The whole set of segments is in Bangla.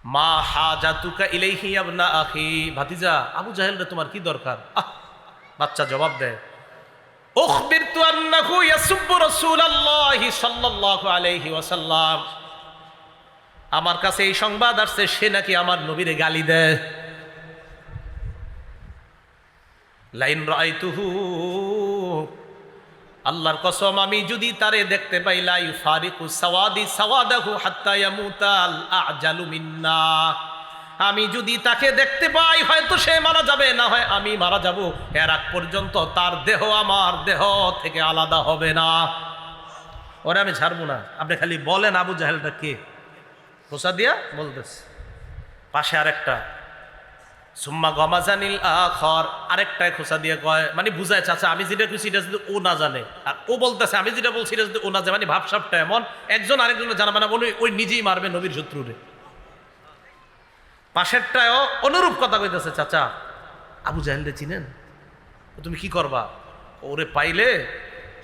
মা হাজাতুকা ইলাইহি ইবনা আখি, ভাতিজা আবু জাহেল রে তোমার কি দরকার? বাচ্চা জবাব দেয়, উখবিরতু আন্নাহু ইয়াসুব্বু রাসূলুল্লাহি সাল্লাল্লাহু আলাইহি ওয়াসাল্লাম, আমার কাছে এই সংবাদ আসছে সে নাকি আমার নবীরে গালি দেয়। লাইন রাআইতুহু, আল্লাহর কসম আমি যদি তারে দেখতে পাই, লা ইউফারিকু সাওয়াদি সাওয়াদাহু হাত্তা ইয়ামুতাল আজালু মিন্না, আমি যদি তাকে দেখতে পাই হয়তো সে মারা যাবে, না হয় আমি মারা যাব, এর আগ পর্যন্ত তার দেহ আমার দেহ থেকে আলাদা হবে না। ওরে আমি ছাড়বো না। আপনি খালি বলেন আবু জাহেলটা কে? খোসা দিয়া বলতেছে। পাশে আরেকটা, সুম্মা গমাজানিল আখর, আরেকটাই খোসা দিয়ে কয়, মানে বুঝায় চাচা আমি যেটা কইছি এটা যদি ও না জানে, আর ও বলতেছে আমি যেটা বলছি এটা যদি ও না জানে, মানে ভাবসাবটা এমন একজন আরেকজনের জানাবে না, বলে ওই নিজেই মারবে নবীর শত্রুরে। পাশেরটাও অনুরূপ কথা কইতেছে, চাচা আবু জাহেলরে চিনেন? তুমি কি করবা? ওরে পাইলে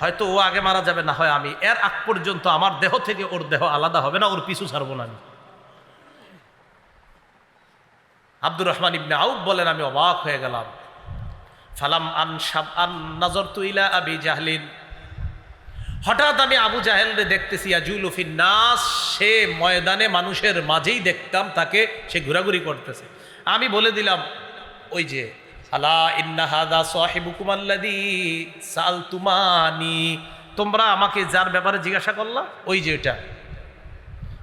হয়তো ও আগে মারা যাবে, না হয় আমি, এর আগ পর্যন্ত আমার দেহ থেকে ওর দেহ আলাদা হবে না, ওর পিছু ছাড়বো না আমি। আব্দুর রহমান ইবনে আউফ বলেন আমি অবাক হয়ে গেলাম। ফালাম আন নাজরতু ইলা আবি জাহলিন, হঠাৎ আমি আবু জাহেলরে দেখতেছি, ইয়াজুলু ফিন নাস, সে ময়দানে মানুষের মাঝেই দেখতাম তাকে, সে ঘোরাঘুরি করতেছে। আমি বলে দিলাম, ওই যে আলা ইন্না হাদা সাহিবুকুম আল্লাযী সালতুমানি, তোমরা আমাকে যার ব্যাপারে জিজ্ঞাসা করলা ওই যে এটা।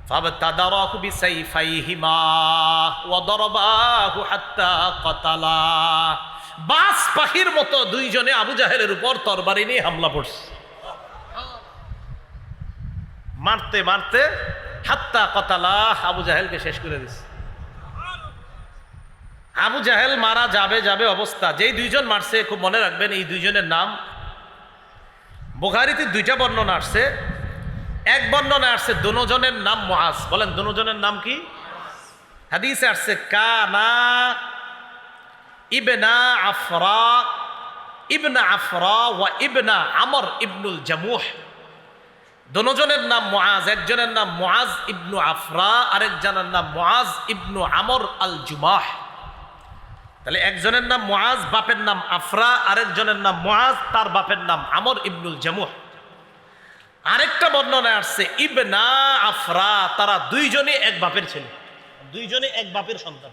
ফাবতাদারাহু বিসাইফাইহিমা ওয়া দারাবাহু হাত্তা কাতালা, বাস পাখির মতো দুইজনে আবু জাহেলের উপর তরবারি নিয়ে হামলা করছে, মারতে মারতে হাত্তা কাতালা, আবু জাহেলকে শেষ করে দিচ্ছে। আবু জাহেল মারা যাবে যাবে অবস্থা, যেই দুইজন মারছে খুব মনে রাখবেন এই দুইজনের নাম। বুখারীতে দুইটা বর্ণনা আসছে, এক বর্ণনা আসছে দুজনের নাম মুআজ। বলেন দুজনের নাম কি? হাদিসে আসছে কানা ইবনা আফরা ওয়া ইবনা আমর ইবনুল জামুহ। দুজনের নাম মুআজ, একজনের নাম মুআজ ইবনু আফরা, আরেকজনের নাম মুআজ ইবনু আমর আল জুমাহ। তাহলে একজনের নাম মুআজ, বাপের নাম আফরা, আরেকজনের নাম মুআজ, তার বাপের নাম আমর ইবনুল জামুহ। আরেকটা বর্ণনা আসছে ইবনা আফরা, তারা দুইজনই এক বাপের ছেলে, দুইজনই এক বাপের সন্তান।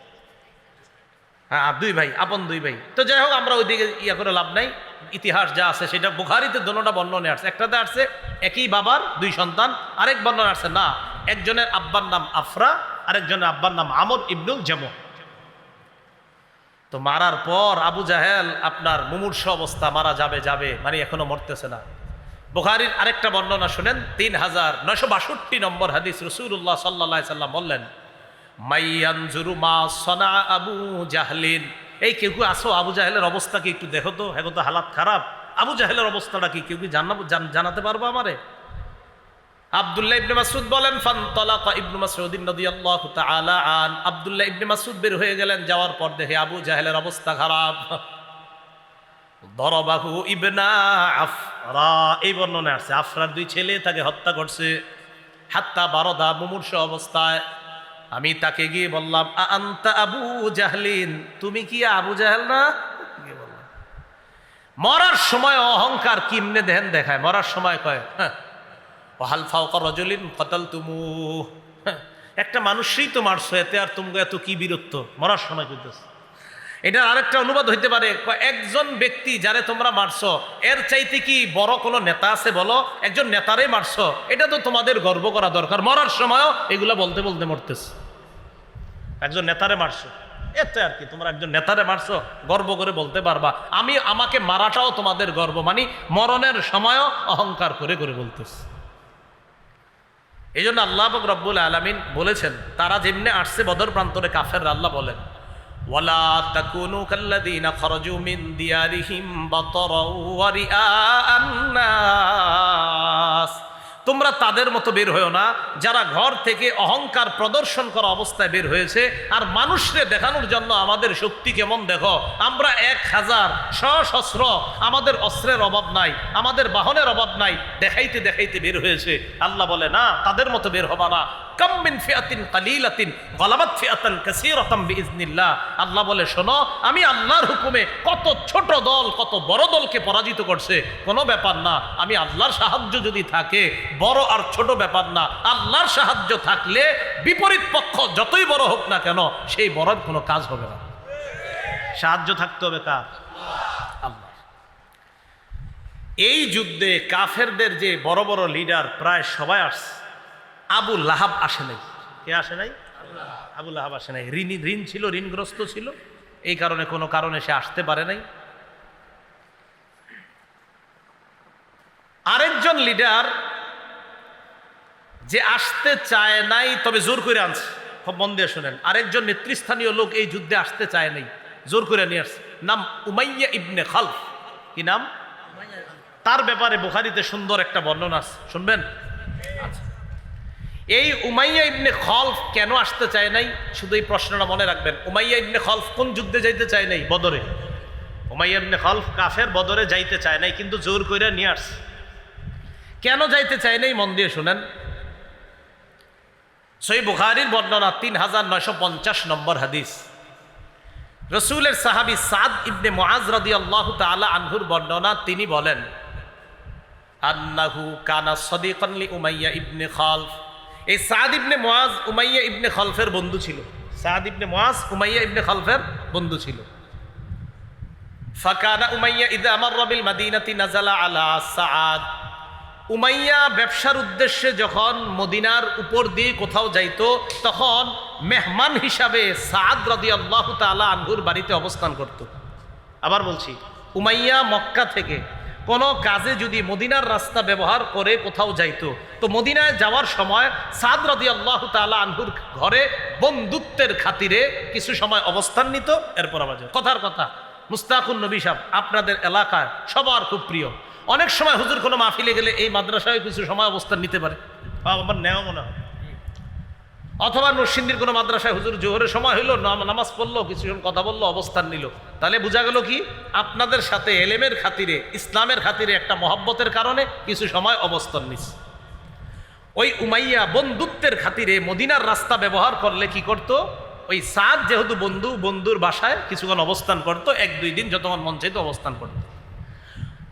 হ্যাঁ, দুই ভাই, আপন দুই ভাই। তো যাই হোক আমরা ওইদিকে ইয়া করে লাভ নাই, ইতিহাস যা আছে সেটা বুখারীতে দুটোটা বর্ণনা আসছে। একটাতে আসছে একই বাবার দুই সন্তান, আরেক বর্ণনা আসছে না একজনের আব্বার নাম আফরা, আরেকজনের আব্বার নাম আমর ইবনুল জামুহ। তো মারার পর আবু জাহেল আপনার মুমূর্ষু অবস্থা, মারা যাবে যাবে মানে এখনো মরতেছে না। বুখারীর আরেকটা বর্ণনা শুনেন, 3962 নম্বর হাদিস। রাসূলুল্লাহ সাল্লাল্লাহু আলাইহি সাল্লাম বললেন, মাইয়ানজুরু মা সানা আবু জাহলিন, এই কেউ কেউ আসো আবু জাহেলের অবস্থা কি একটু দেখো তো, এখন তো হালাত খারাপ, আবু জাহেলের অবস্থাটা কি কেউ কি জানাতে পারবো আমারে? আব্দুল্লাহ ইবনে মাসউদ বলেন, ফানতালাকা ইবনু মাসউদ রাদিয়াল্লাহু তাআলা আন, আব্দুল্লাহ ইবনে মাসউদ বের হয়ে গেলেন, যাওয়ার পর দেখে আবু জাহেলের অবস্থা খারাপ। দরবাহু ইবনা আফরা, এই বর্ণনা আছে আফরার দুই ছেলে তাকে হত্যা করছে। হাত্তা বারদা, মুমূর্ষু অবস্থায়। আমি তাকে গিয়ে বললাম, আনতা আবু জাহলিন, তুমি কি আবু জাহেল না? মরার সময় অহংকার কিমনে দেহেন দেখায়, মরার সময় কয় হাল ফাওকা রাজুলিন কাতালতুমুহ, একটা মানুষই তো মারছো, এতে আর তুমি এত কি বীরত্ব, মরার সময় কইতেছে। এটার আরেকটা অনুবাদ হইতে পারে, একজন ব্যক্তি যারে তোমরা মারছো এর চাইতে কি বড় কোনো নেতা আছে বলো? একজন নেতারে মারছো, এটা তো তোমাদের গর্ব করা দরকার, মরার সময়ও এগুলা বলতে বলতে মরতেছে। একজন নেতারে মারছো, এতে আর কি, তোমরা একজন নেতারে মারছো গর্ব করে বলতে পারবা, আমাকে মারাটাও তোমাদের গর্ব, মানে মরণের সময়ও অহংকার করে করে বলতেছে। এই জন্য আল্লাহ পাক রব্বুল আলামিন বলেছেন, তারা যেমনে আসছে বদর প্রান্তরে কাফের, আল্লাহ বলেন, ওয়ালা তাকুনু কাল্লাযীনা খারাজু মিন দিয়ারিহিম বাতারা ওয়া রিআআন নাস, তোমরা তাদের মতো বের হয়েও না যারা ঘর থেকে অহংকার প্রদর্শন করা অবস্থায় বের হয়েছে, আর মানুষকে দেখানোর জন্য আমাদের শক্তি কেমন দেখো, আমরা 1000 সশস্ত্র, আমাদের অস্ত্রের অভাব নাই, আমাদের বাহনের অভাব নাই, দেখাইতে দেখাইতে বের হয়েছে। আল্লাহ বলে না, তাদের মতো বের হবা না, কাম মিন ফিআতিন কালিলাতিন গালাবাত ফিআতান কাসীরাতাম বিইজনিল্লাহ। আল্লাহ বলে শোনো, আমি আল্লাহর হুকুমে কত ছোট দল কত বড় দলকে পরাজিত করছে, কোনো ব্যাপার না। আমি আল্লাহর সাহায্য যদি থাকে, বড় আর ছোট ব্যাপার না, আল্লাহর সাহায্য থাকলে বিপরীত পক্ষ যতই বড় হোক না কেন সেই বড় কোনো কাজ হবে না। সাহায্য থাকতে হবে কার? আল্লাহ। এই যুদ্ধে কাফেরদের যে বড় বড় লিডার প্রায় সবাই আসছে, আবু লাহাব আসে নাই। কে আসে নাই? আবু লাহাব আসে নাই। ঋণ ছিল, ঋণগ্রস্ত ছিল, এই কারণে কোনো কারণে সে আসতে পারে নাই। আরেকজন লিডার যে আসতে চায় নাই, তবে জোর করে আনছে। খুব মন দিয়ে শোনেন, আরেকজন নেতৃস্থানীয় লোক এই যুদ্ধে আসতে চায় নাই, জোর করে নিয়ে আসছে। নাম উমাইয়া ইবনে খালফ। কি নাম? তার ব্যাপারে বুখারীতে সুন্দর একটা বর্ণনা আছে, শুনবেন? আচ্ছা, এই উমাইয়া ইবনে খালফ কেন আসতে চায় নাই, শুধু এই প্রশ্নটা মনে রাখবেন। উমাইয়া ইবনে খালফ কোন যুদ্ধে যাইতে চায় নাই? বদরে। উমাইয়া ইবনে খালফ কাফের, বদরে যাইতে চায় নাই, কিন্তু জোর করে নিয়ে আসছে। কেন যাইতে চায় নাই মন দিয়ে শুনেন। সহিহ বুখারীর বর্ণনা 3950 নম্বর হাদিস। রসুলের সাহাবী সাদ ইবনে মুআজ রাদিয়াল্লাহু তাআলা আনহুর বর্ণনা, তিনি বলেন আন্নাহু কানা সাদিকান লি উমাইয়া ইবনে খালফ। এই সাদ ইবনে মুআজ উমাইয়া ইবনে খালফের বন্ধু ছিল। সাদ ইবনে মুআজ উমাইয়া ইবনে খালফের বন্ধু ছিল। ফাকানা উমাইয়া ইযা মাররা বিল মাদিনাতি নাযালা আলা সাদ। উমাইয়া ব্যবসার উদ্দেশ্যে যখন মদিনার উপর দিয়ে কোথাও যাইতো, তখন মেহমান হিসাবে সাদ রাদিয়াল্লাহু তাআলা আনহুর বাড়িতে অবস্থান করত। আবার বলছি, উমাইয়া মক্কা থেকে কোনো কাজে যদি মদিনার রাস্তা ব্যবহার করে কোথাও যাইতো, তো মদিনায় যাওয়ার সময় সাদ রাদিয়াল্লাহু তাআলা আনহুর ঘরে বন্ধুত্বের খাতিরে কিছু সময় অবস্থান নিত, এরপর আবার যেত। কথার কথা, মুস্তাকুন নবী সাহেব আপনাদের এলাকায় সবার খুব প্রিয়। অনেক সময় হুজুর কোনো মাহফিলে গেলে এই মাদ্রাসায় কিছু সময় অবস্থান নিতে পারে, আমার নেওয়া মনে হয়। অথবা নরসিংদীর কোনো মাদ্রাসায় হুজুর জোহরের সময় হইলো, নামাজ পড়লো, কিছু কথা বললো, অবস্থান নিল। তাহলে বোঝা গেল কি, আপনাদের সাথে এলেমের খাতিরে, ইসলামের খাতিরে একটা মহব্বতের কারণে কিছু সময় অবস্থান নিচ্ছে। ওই উমাইয়া বন্ধুত্বের খাতিরে মদিনার রাস্তা ব্যবহার করলে কি করত, ওই সাদ যেহেতু বন্ধুর বাসায় কিছুক্ষণ অবস্থান করত, 1-2 দিন যতক্ষণ মন চাইতো অবস্থান করত।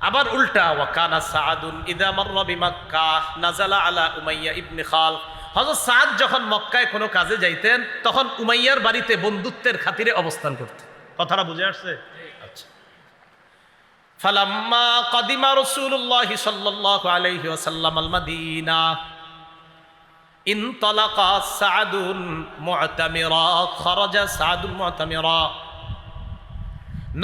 আবার উল্টা, ওয়াকানা সাআদুন ইযা মাররা বিমাক্কাহ নাযালা আলা উমাইয়া ইবনে খালফ। হযরত সাদ যখন মক্কায় কোনো কাজে যাইতেন, তখন উমাইয়ার বাড়িতে বন্ধুত্বের খাতিরে অবস্থান করতেন। কথাটা বুঝে আসছে? আচ্ছা। ফালাম্মা কাদিমা রাসূলুল্লাহি সাল্লাল্লাহু আলাইহি ওয়াসাল্লাম আল মাদিনা ইনতালাকা সাআদুন মু'তামিরা, খারাজা সাআদুন মু'তামিরা।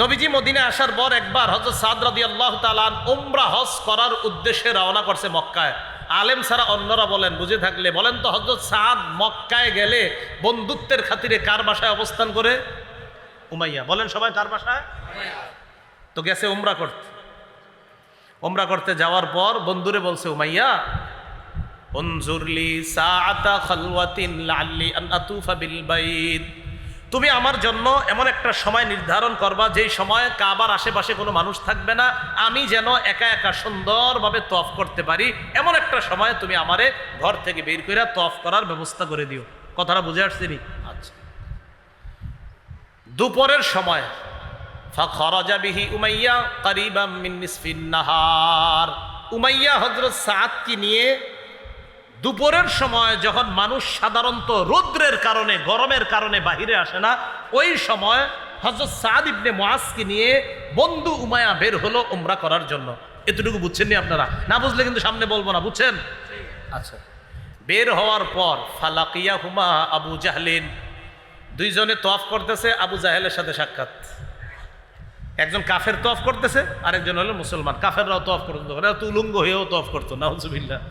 নবীজি মদিনায় আসার পর একবার হযরত সাদ রাদিয়াল্লাহু তাআলা উমরা হজ করার উদ্দেশ্যে রওনা করছে মক্কায়। আলেম ছাড়া অন্যরা বলেন, বুঝে থাকলে বলেন তো, হযরত সাদ মক্কায় গেলে বন্ধুত্বের খাতিরে কার বাসায় অবস্থান করে? উমাইয়া। বলেন সবাই, কার বাসায়? তো গেছে উমরা করতে। উমরা করতে যাওয়ার পর বন্ধুরে বলছে উমাইয়া, উনজুরলি সাআতা খালওয়াতিন লাআল্লি আন আতুফা বিল বাইত। তুমি আমার জন্য এমন একটা সময় নির্ধারণ করবা, যেই সময় কাবার আশেপাশে কোনো মানুষ থাকবে না, আমি যেন একা একা সুন্দরভাবে তওয়াফ করতে পারি, এমন একটা সময় তুমি আমারে ঘর থেকে বের করে তওয়াফ করার ব্যবস্থা করে দিও। কথাটা বুঝে আসছে নি? আচ্ছা। দুপুরের সময় ফাখরাজা বিহি উমাইয়া করিবাম মিন নিসফিন নাহার। উমাইয়া হযরত সাদকে নিয়ে দুপুরের সময়, যখন মানুষ সাধারণত রৌদ্রের কারণে, গরমের কারণে বাহিরে আসে না, ওই সময় হযরত সাদ ইবনে মুআজকে নিয়ে বন্ধু উমাইয়া বের হলো উমরা করার জন্য। এতটুকু বুঝছেন নি আপনারা? না বুঝলে কিন্তু সামনে বলবো না, বুঝছেন? আচ্ছা। বের হওয়ার পর ফালাকিয়াহুমা আবু জাহলিন। দুইজনে তওয়াফ করতেছে, আবু জাহেলের সাথে সাক্ষাৎ। একজন কাফের তওয়াফ করতেছে, আরেকজন হলো মুসলমান। কাফেররাও তওয়াফ করতো, ওরা তো উলঙ্গ হয়েও তওয়াফ করতো, নাউজুবিল্লাহ।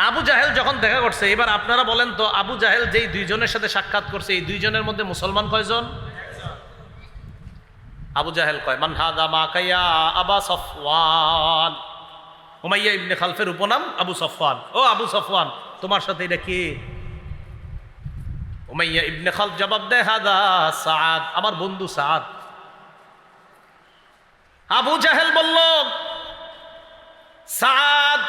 আবু জাহেল যখন দেখা করছে, এবার আপনারা বলেন তো, আবু জাহেল যেই দুইজনের সাথে সাক্ষাৎ করছে, এই দুইজনের মধ্যে মুসলমান কয়জন? আবু জাহেল কয়, মান হাদা মা কাইয়া আবা সফওয়ান। উমাইয়া ইবনে খালফের উপনাম আবু সফওয়ান। ও আবু সফওয়ান, তোমার সাথে এটা কে? উমাইয়া ইবনে খালফ জবাব দেয়, হাদা সাদ, আমার বন্ধু সাদ। আবু জাহেল বলল, সাদ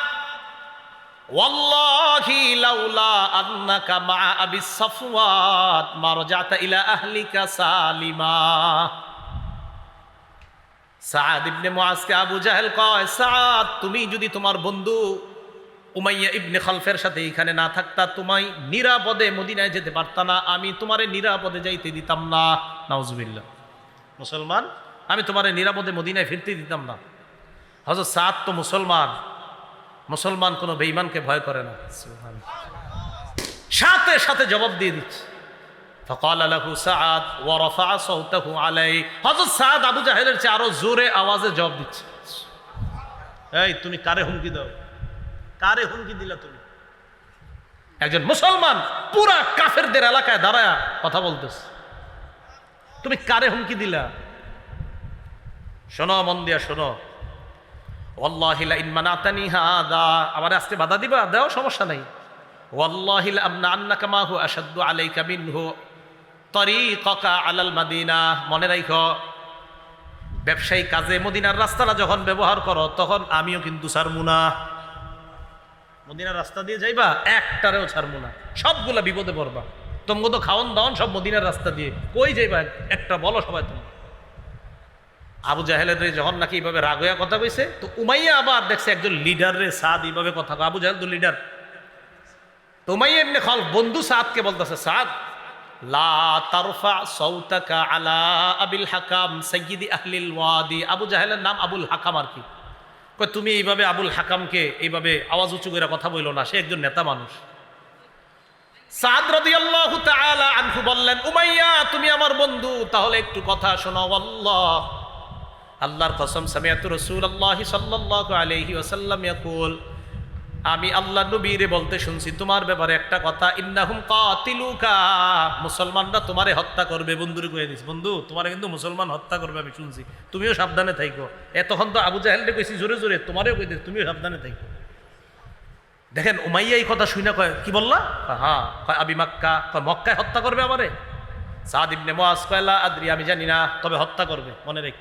ওয়াল্লাহি লাউলা আন্নাকা মা আবি সাফওয়াত মা রাজাতা ইলা আহলিকা সালিমা। সাদ ইবনে মুআজকে আবু জাহেল কয়, সাদ তুমি যদি তোমার বন্ধু উমাইয়া ইবনে খালফের সাথে এখানে না থাকতা, তোমায় নিরাপদে মদিনায় যেতে পারতা না, আমি তোমারে নিরাপদে যাইতে দিতাম না। নাউজুবিল্লাহ। মুসলমান, আমি তোমারে নিরাপদে মদিনায় ফিরতে দিতাম না। হযরত সাদ তো মুসলমান, মুসলমান কোনো বেঈমানকে ভয় করে না। সাথে সাথে জবাব দিয়ে দিচ্ছে। فقال له سعد ورفع صوته عليه। হযরত সাদ আবু জাহেলের চেয়ে আরো জোরে আওয়াজে জবাব দিচ্ছে, এই তুমি কারে হুমকি দাও, কারে হুমকি দিলা তুমি? একজন মুসলমান পুরা কাফেরদের এলাকায় দাঁড়ায় কথা বলতেছে, তুমি কারে হুমকি দিলা? শোনো, মন দিয়া শোনো। ওয়াল্লাহি লা ইন মানাতানি হাদা, আমারে আজকে বাধা দিবা, দাও, সমস্যা নাই। ওয়াল্লাহি লা আমনা আন্নাকা মা হু আশাদ্দু আলাইকা মিনহু তরিকাকা আলাল মাদিনা। মনে রাখো, ব্যবসায়ী কাজে মদিনার রাস্তাটা যখন ব্যবহার করো তখন আমিও কিন্তু ছাড়মু না। মদিনার রাস্তা দিয়ে যাইবা, একটারেও ছাড়মু না, সবগুলা বিপদে পড়বা। তোমগো তো খাওন দাওন সব মদিনার রাস্তা দিয়ে, কই যাইবা একটা বলো সবাই তুমি। আবু জাহেলের যখন নাকি এইভাবে রাগ হইয়া কথা কইছে, তো উমাইয়া আবার দেখছে একজন লিডার রে সাদ এইভাবে কথা কয়। আবু জাহেল তো লিডার। তো উমাইয়া ইবনে খালফ বন্ধু সাদকে বলতেছে, সাদ লা তারফা সাউতাকা আলা আবিল হাকাম সাইয়্যিদি আহলিল ওয়াদি। আবু জাহেলের নাম আবুল হাকাম আর কি। কয় তুমি এইভাবে আবুল হাকামকে এইভাবে আওয়াজ উঁচু করে কথা বইলো না, সে একজন নেতা মানুষ। সাদ রাদিয়াল্লাহু তাআলা আনহু বললেন, উমাইয়া তুমি আমার বন্ধু, তাহলে একটু কথা শোনো। আল্লাহ, আল্লাহর কসম, সামিআতু রাসূলুল্লাহি সাল্লাল্লাহু আলাইহি ওয়াসাল্লাম ইয়াকুল, আমি আল্লাহ নবীরে বলতে শুনছি তোমার ব্যাপারে একটা কথা, ইন্নাহুম কাতিলুকা, মুসলমানরা তোমারে হত্যা করবে। বন্ধুরে কয়ে দিস, বন্ধু তোমারে কিন্তু মুসলমান হত্যা করবে, আমি শুনছি, তুমিও সাবধানে থাইকো। এতক্ষণ তো আবু জাহেলকে কইছি জোরে জোরে, তোমারেও কই দিস, তুমিও সাবধানে থাইকো। দেখেন উমাইয়া এই কথা শুনে কয়, কি বললা? হ্যাঁ। কয় আবি মাক্কা, কয় মক্কায় হত্যা করবে আমারে? সাদ ইবনে মুআজ কয় লা আদরি, আমি জানি না, তবে হত্যা করবে, মনে রেখ।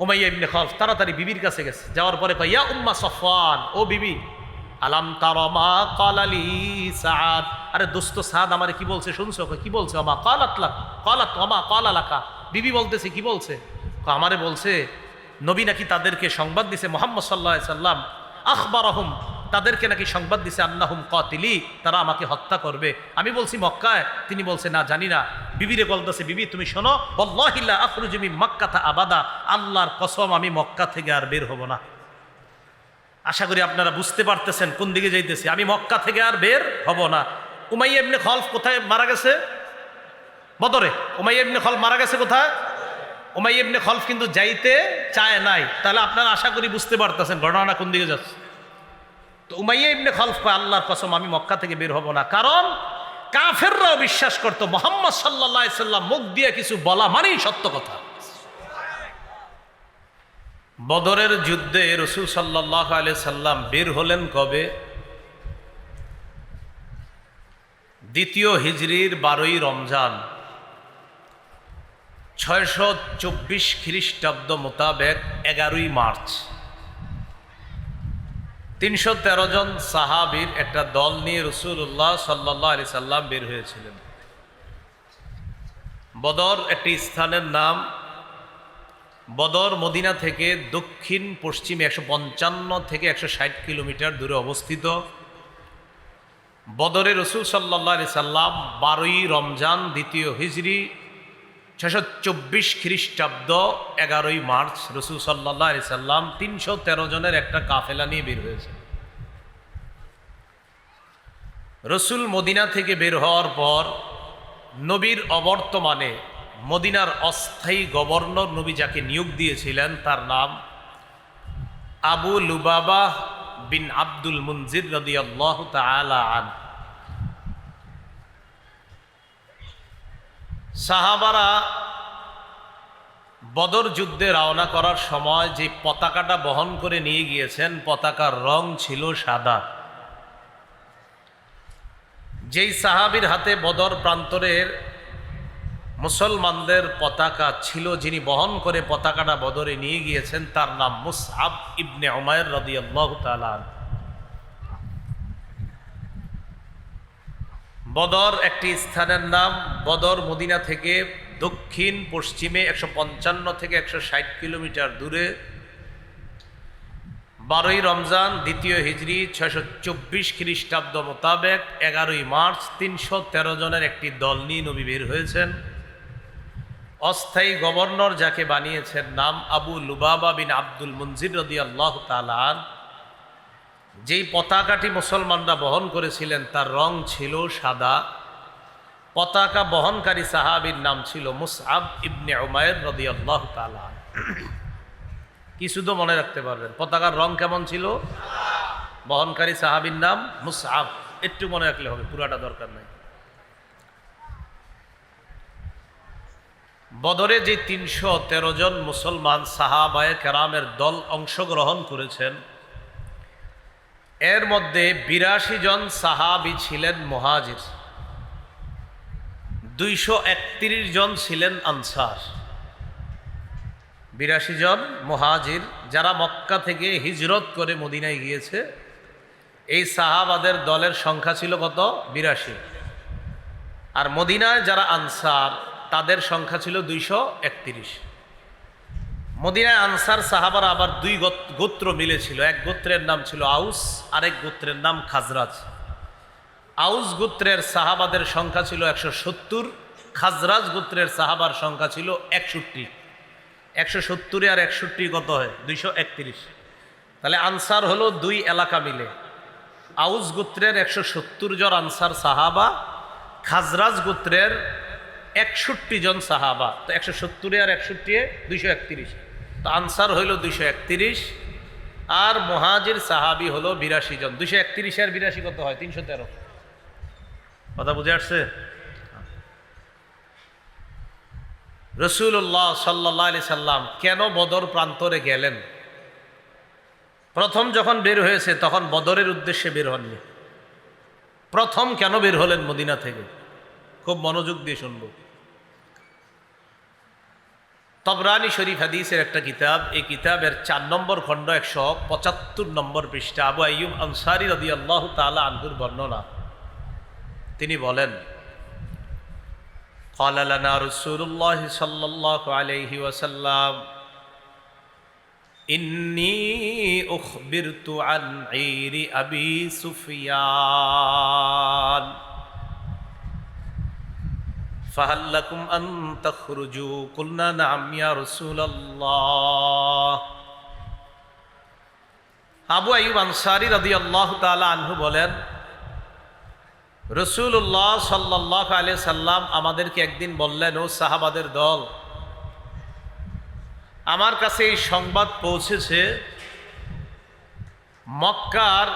উমাইয়া ইবনে খালফ তাড়াতাড়ি বিবির কাছে গেছে, যাওয়ার পরে কয়, ইয়া উম্মা সাফওয়ান, ও বিবি, আলাম তারা মা ক্বালা লি সাদ, আরে দোস্ত সাদ আমারে কি বলছে শুনছো? কয় কি বলছে? ওমা ক্বালাত লাক, ক্বালাত ওমা ক্বালা লাকা, বিবি বলতেছে কি বলছে? কয় আমারে বলছে নবী নাকি তাদেরকে সংবাদ দিছে, মুহাম্মদ সাল্লাল্লাহু আলাইহি সাল্লাম আখবারাহুম, তাদেরকে নাকি সংবাদ দিছে, আন্নাহুম কাতিলি, তারা আমাকে হত্যা করবে। আমি বলছি মক্কায়, তিনি বলছে না জানি না। বিবিরে বলতেছে, বিবি তুমি শোনো, ওয়াল্লাহি লা আখরুজু মিন মাক্কাতা আবাদা, আল্লাহর কসম আমি মক্কা থেকে আর বের হব না। আশা করি আপনারা বুঝতে পারতেছেন কোন দিকে যাইতেছি, আমি মক্কা থেকে আর বের হব না। উমাইয়া ইবনে খালফ কোথায় মারা গেছে? বদরে। উমাইয়া ইবনে খালফ মারা গেছে কোথায়? উমাইয়া ইবনে খালফ কিন্তু যাইতে চায় নাই। তাহলে আপনারা আশা করি বুঝতে পারতেছেন ঘটনাটা কোন দিকে যাচ্ছে। তো উমাইয়া ইবনে খালফ কয়, আল্লাহর কসম আমি মক্কা থেকে বের হব না। কারণ কাফেররাও বিশ্বাস করতো মুহাম্মদ সাল্লাল্লাহু আলাইহি সাল্লাম মুখ দিয়ে কিছু বলা মানেই সত্য কথা। বদরের যুদ্ধে রাসূল সাল্লাল্লাহু আলাইহি সাল্লাম বের হলেন কবে? দ্বিতীয় হিজরির 12ই রমজান 624 খ্রিস্টাব্দ মোতাবেক 11ই মার্চ 313 জন সাহাবীর একটা দল নিয়ে রাসূলুল্লাহ সাল্লাল্লাহু আলাইহি সাল্লাম বের হয়েছিলেন। বদর একটি স্থানের নাম। বদর মদিনা থেকে দক্ষিণ পশ্চিমে 155 থেকে 160 কিলোমিটার দূরে অবস্থিত। বদরে রাসূল সাল্লাল্লাহু আলাইহি সাল্লাম 12ই রমজান দ্বিতীয় হিজরি 624 খ্রিস্টাব্দ 11ই মার্চ রাসূল সাল্লাল্লাহু আলাইহি সাল্লাম 313 জনের একটা কাফেলা নিয়ে বের হয়েছে। রাসূল মদিনা থেকে বের হওয়ার পর নবীর অবর্তমানে মদিনার অস্থায়ী গভর্নর নবী যাকে নিয়োগ দিয়েছিলেন তার নাম আবু লুবাবা বিন আব্দুল মুনজির রাদিয়াল্লাহু তাআলা আনহু। সাহাবারা বদর যুদ্ধে রওনা করার সময় যে পতাকাটা বহন করে নিয়ে গিয়েছেন, পতাকার রং ছিল সাদা। যেই সাহাবীর হাতে বদর প্রান্তরের মুসলমানদের পতাকা ছিল, যিনি বহন করে পতাকাটা বদরে নিয়ে গিয়েছেন, তার নাম মুসআব ইবনে উমাইর রাদিয়াল্লাহু তাআলা আনহু। বদর একটি স্থানের নাম। বদর মদিনা থেকে দক্ষিণ পশ্চিমে 155 থেকে 160 কিলোমিটার দূরে। 12ই রমজান, 2য় হিজরি, 624 খ্রিস্টাব্দ মোতাবেক 11ই মার্চ 313 জনের একটি দল নিয়ে নবী বের হয়েছেন। অস্থায়ী গভর্নর যাকে বানিয়েছেন নাম আবু লুবাবা বিন আব্দুল মুনজির রাদিয়াল্লাহু তাআলা আনহু। যেই পতাকাটি মুসলমানরা বহন করেছিলেন তার রং ছিল সাদা। পতাকা বহনকারী সাহাবীর নাম ছিল মুসআব ইবনে উমাইর রাদিয়াল্লাহু তাআলা আনহু। কি শুধু মনে রাখতে পারবেন পতাকার রং কেমন ছিল? বহনকারী সাহাবীর নাম মুসআব, একটু মনে রাখলে হবে, পুরাটা দরকার নাই। বদরে যে 313 জন মুসলমান সাহাবায়ে কেরামের দল অংশগ্রহণ করেছেন, এর মধ্যে 82 জন সাহাবী ছিলেন মুহাজির, 231 জন ছিলেন আনসার। 82 জন মুহাজির যারা মক্কা থেকে হিজরত করে মদিনায় গিয়েছে, এই সাহাবাদের দলের সংখ্যা ছিল কত? 82। আর মদিনায় যারা আনসার তাদের সংখ্যা ছিল 231। মদিনায় আনসার সাহাবারা আবার দুই গোত্র মিলেছিল। এক গোত্রের নাম ছিল আউস, আরেক গোত্রের নাম খাজরাজ। আউস গোত্রের সাহাবাদের সংখ্যা ছিল 170, খাজরাজ গোত্রের সাহাবার সংখ্যা ছিল 61। 170 আর 61 কত হয়? 231। তাহলে আনসার হলো দুই এলাকা মিলে। আউস গোত্রের 170 জন আনসার সাহাবা, খাজরাজ গোত্রের 61 জন সাহাবা। তো 170 আর 61 231। তো আনসার হইল 231 আর মুহাজির সাহাবি হলো 82 জন। 231 আর 82 কত হয়? 313। কথা বুঝে আসছে? রাসূলুল্লাহ সাল্লাল্লাহু আলাইহি সাল্লাম কেন বদর প্রান্তরে গেলেন? প্রথম যখন বের হয়েছে তখন বদরের উদ্দেশ্যে বের হননি। প্রথম কেন বের হলেন মদিনা থেকে? খুব মনোযোগ দিয়ে শুনব। তবরানী শরীফ হাদিসের একটা কিতাব, এই কিতাবের 4 নম্বর খণ্ড 175 নম্বর পৃষ্ঠা, আবু আইয়ুব আনসারী রাদিয়াল্লাহু তাআলা আনহুর বর্ণনা। তিনি বলেন, ক্বালা লানা রাসূলুল্লাহ সাল্লাল্লাহু আলাইহি ওয়াসাল্লাম ইন্নী উখবিরতু আন ঈরি আবি সুফিয়ান ফাহাল লাকুম আন তাখরুজু কুলনা নাম ইয়া রাসূলুল্লাহ। আবু আইয়ুব আনসারী রাদিয়াল্লাহু তাআলা আনহু বলেন, রাসূলুল্লাহ সাল্লাল্লাহু আলাইহি সাল্লাম আমাদেরকে একদিন বললেন, ও সাহাবাদের দল, আমার কাছে এই সংবাদ পৌঁছেছে মক্কার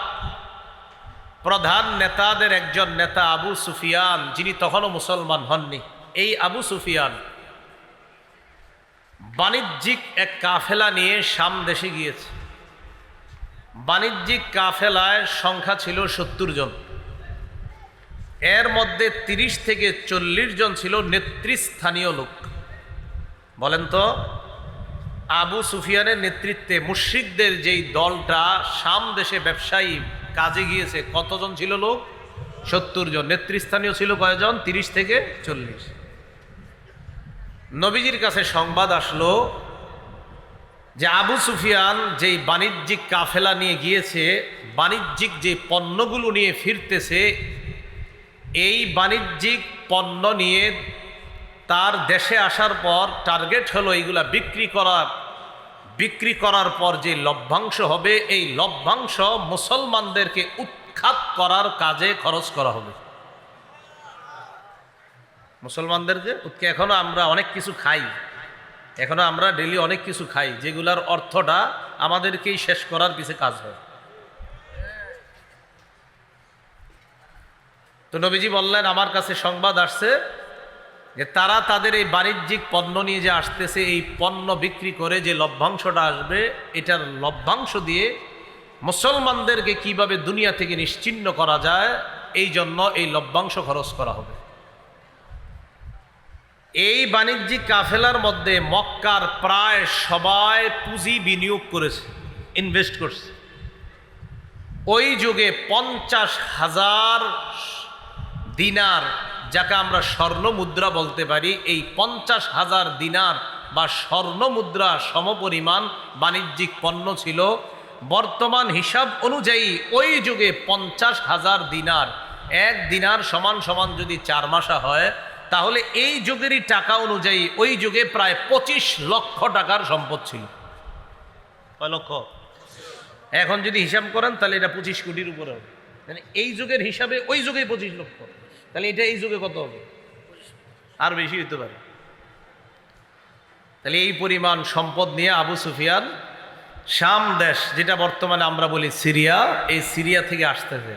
প্রধান নেতাদের একজন নেতা আবু সুফিয়ান, যিনি তখনও মুসলমান হননি, এই আবু সুফিয়ান বাণিজ্যিক এক কাফেলা নিয়ে শাম দেশে গিয়েছে। বাণিজ্যিক কাফেলায় সংখ্যা ছিল 70 জন। এর মধ্যে 30 থেকে 40 জন ছিল নেতৃস্থানীয় লোক। বলেন তো, আবু সুফিয়ানের নেতৃত্বে মুশরিকদের যেই দলটা শাম দেশে ব্যবসায়ী কাজে গিয়েছে, কতজন ছিল লোক? 70 জন। নেতৃস্থানীয় ছিল কয়জন? 30 থেকে 40। নবীজির কাছে সংবাদ আসলো যে আবু সুফিয়ান যেই বাণিজ্যিক কাফেলা নিয়ে গিয়েছে, বাণিজ্যিক যে পণ্যগুলো নিয়ে ফিরতেছে, এই বাণিজ্যিক পণ্য নিয়ে তার দেশে আসার পর টার্গেট হলো এইগুলা বিক্রি করার পর যে লভ্যাংশ হবে, এই লভ্যাংশ মুসলমানদেরকে উৎখাত করার কাজে খরচ করা হবে। মুসলমানদেরকে এখনো আমরা অনেক কিছু খাই, এখনো আমরা ডেলি অনেক কিছু খাই, যেগুলার অর্থটা আমাদেরকেই শেষ করার পিছে কাজ হয়। তো নবীজি বললেন, আমার কাছে সংবাদ আসছে যে তারা তাদের এই বাণিজ্যিক পণ্য নিয়ে যে আসতেছে, এই পণ্য বিক্রি করে যে লভ্যাংশটা আসবে, এটার লভ্যাংশ দিয়ে মুসলমানদেরকে কিভাবে দুনিয়া থেকে নিশ্চিহ্ন করা যায়, এই জন্য এই লভ্যাংশ খরচ করা হবে। এই বাণিজ্যিক কাফেলার মধ্যে মক্কার প্রায় সবাই পুঁজি বিনিয়োগ করেছে, ইনভেস্ট করছে। ওই যুগে 50,000 দিনার, যাকে আমরা স্বর্ণ মুদ্রা বলতে পারি, এই 50,000 দিনার বা স্বর্ণ মুদ্রা সমপরিমাণ বাণিজ্যিক পণ্য ছিল। বর্তমান হিসাব অনুযায়ী ওই যুগে 50,000 দিনার, এক দিনার সমান সমান যদি 4 মাসা হয়, তাহলে এই যুগেরই টাকা অনুযায়ী ওই যুগে প্রায় 25 লক্ষ টাকার সম্পদ ছিল। কয় লক্ষ? এখন যদি হিসাব করেন তাহলে এটা 25 কোটির উপরে হবে। মানে এই যুগের হিসাবে ওই যুগে 25 লক্ষ, তাহলে এটা এই যুগে কত হবে? আর বেশি হতে পারে। তাহলে এই পরিমাণ সম্পদ নিয়ে আবু সুফিয়ান শাম দেশ, যেটা বর্তমানে আমরা বলি সিরিয়া, এই সিরিয়া থেকে আসতেছে।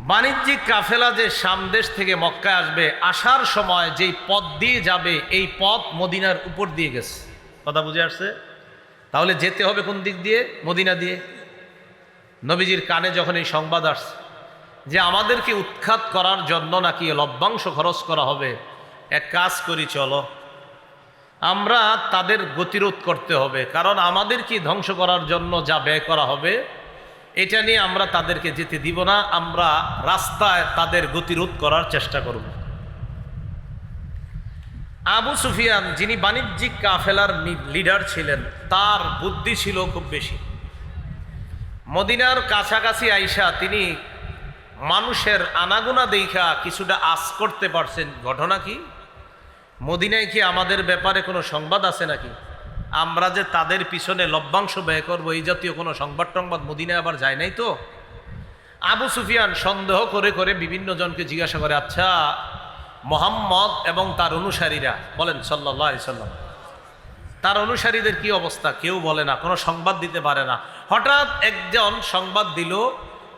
বাণিজ্যিক কাফেলা যে শাম দেশ থেকে মক্কায় আসবে, আসার সময় যেই পথ দিয়ে যাবে এই পথ মদিনার উপর দিয়ে গেছে। কথা বুঝে আসছে? তাহলে যেতে হবে কোন দিক দিয়ে? মদিনা দিয়ে। নবীজির কানে যখন এই সংবাদ আসছে যে আমাদেরকে উৎখাত করার জন্য নাকি লভ্যাংশ খরচ করা হবে, এক কাজ করি, চলো আমরা তাদের গতিরোধ করতে হবে, কারণ আমাদেরকে ধ্বংস করার জন্য যা ব্যয় করা হবে এটা নিয়ে আমরা তাদেরকে যেতে দিব না, আমরা রাস্তায় তাদের গতিরোধ করার চেষ্টা করব। আবু সুফিয়ান, যিনি বাণিজ্যিক কাফেলার লিডার ছিলেন, তার বুদ্ধি ছিল খুব বেশি। মদিনার কাছাকাছি আইসা তিনি মানুষের আনাগোনা দেখা কিছুটা আশ করতে পারছেন। ঘটনা কি? মদিনায় কি আমাদের ব্যাপারে কোনো সংবাদ আছে নাকি? আমরা যে তাদের পিছনে লভ্যাংশ ব্যয় করবো, এই জাতীয় কোনো সংবাদ টংবাদ মদিনায় আবার যায় নাই তো? আবু সুফিয়ান সন্দেহ করে করে বিভিন্ন জনকে জিজ্ঞাসা করে, আচ্ছা মোহাম্মদ এবং তার অনুসারীরা, বলেন সাল্লাল্লাহু আলাইহি সাল্লাম, তার অনুসারীদের কি অবস্থা? কেউ বলে না, কোনো সংবাদ দিতে পারে না। হঠাৎ একজন সংবাদ দিল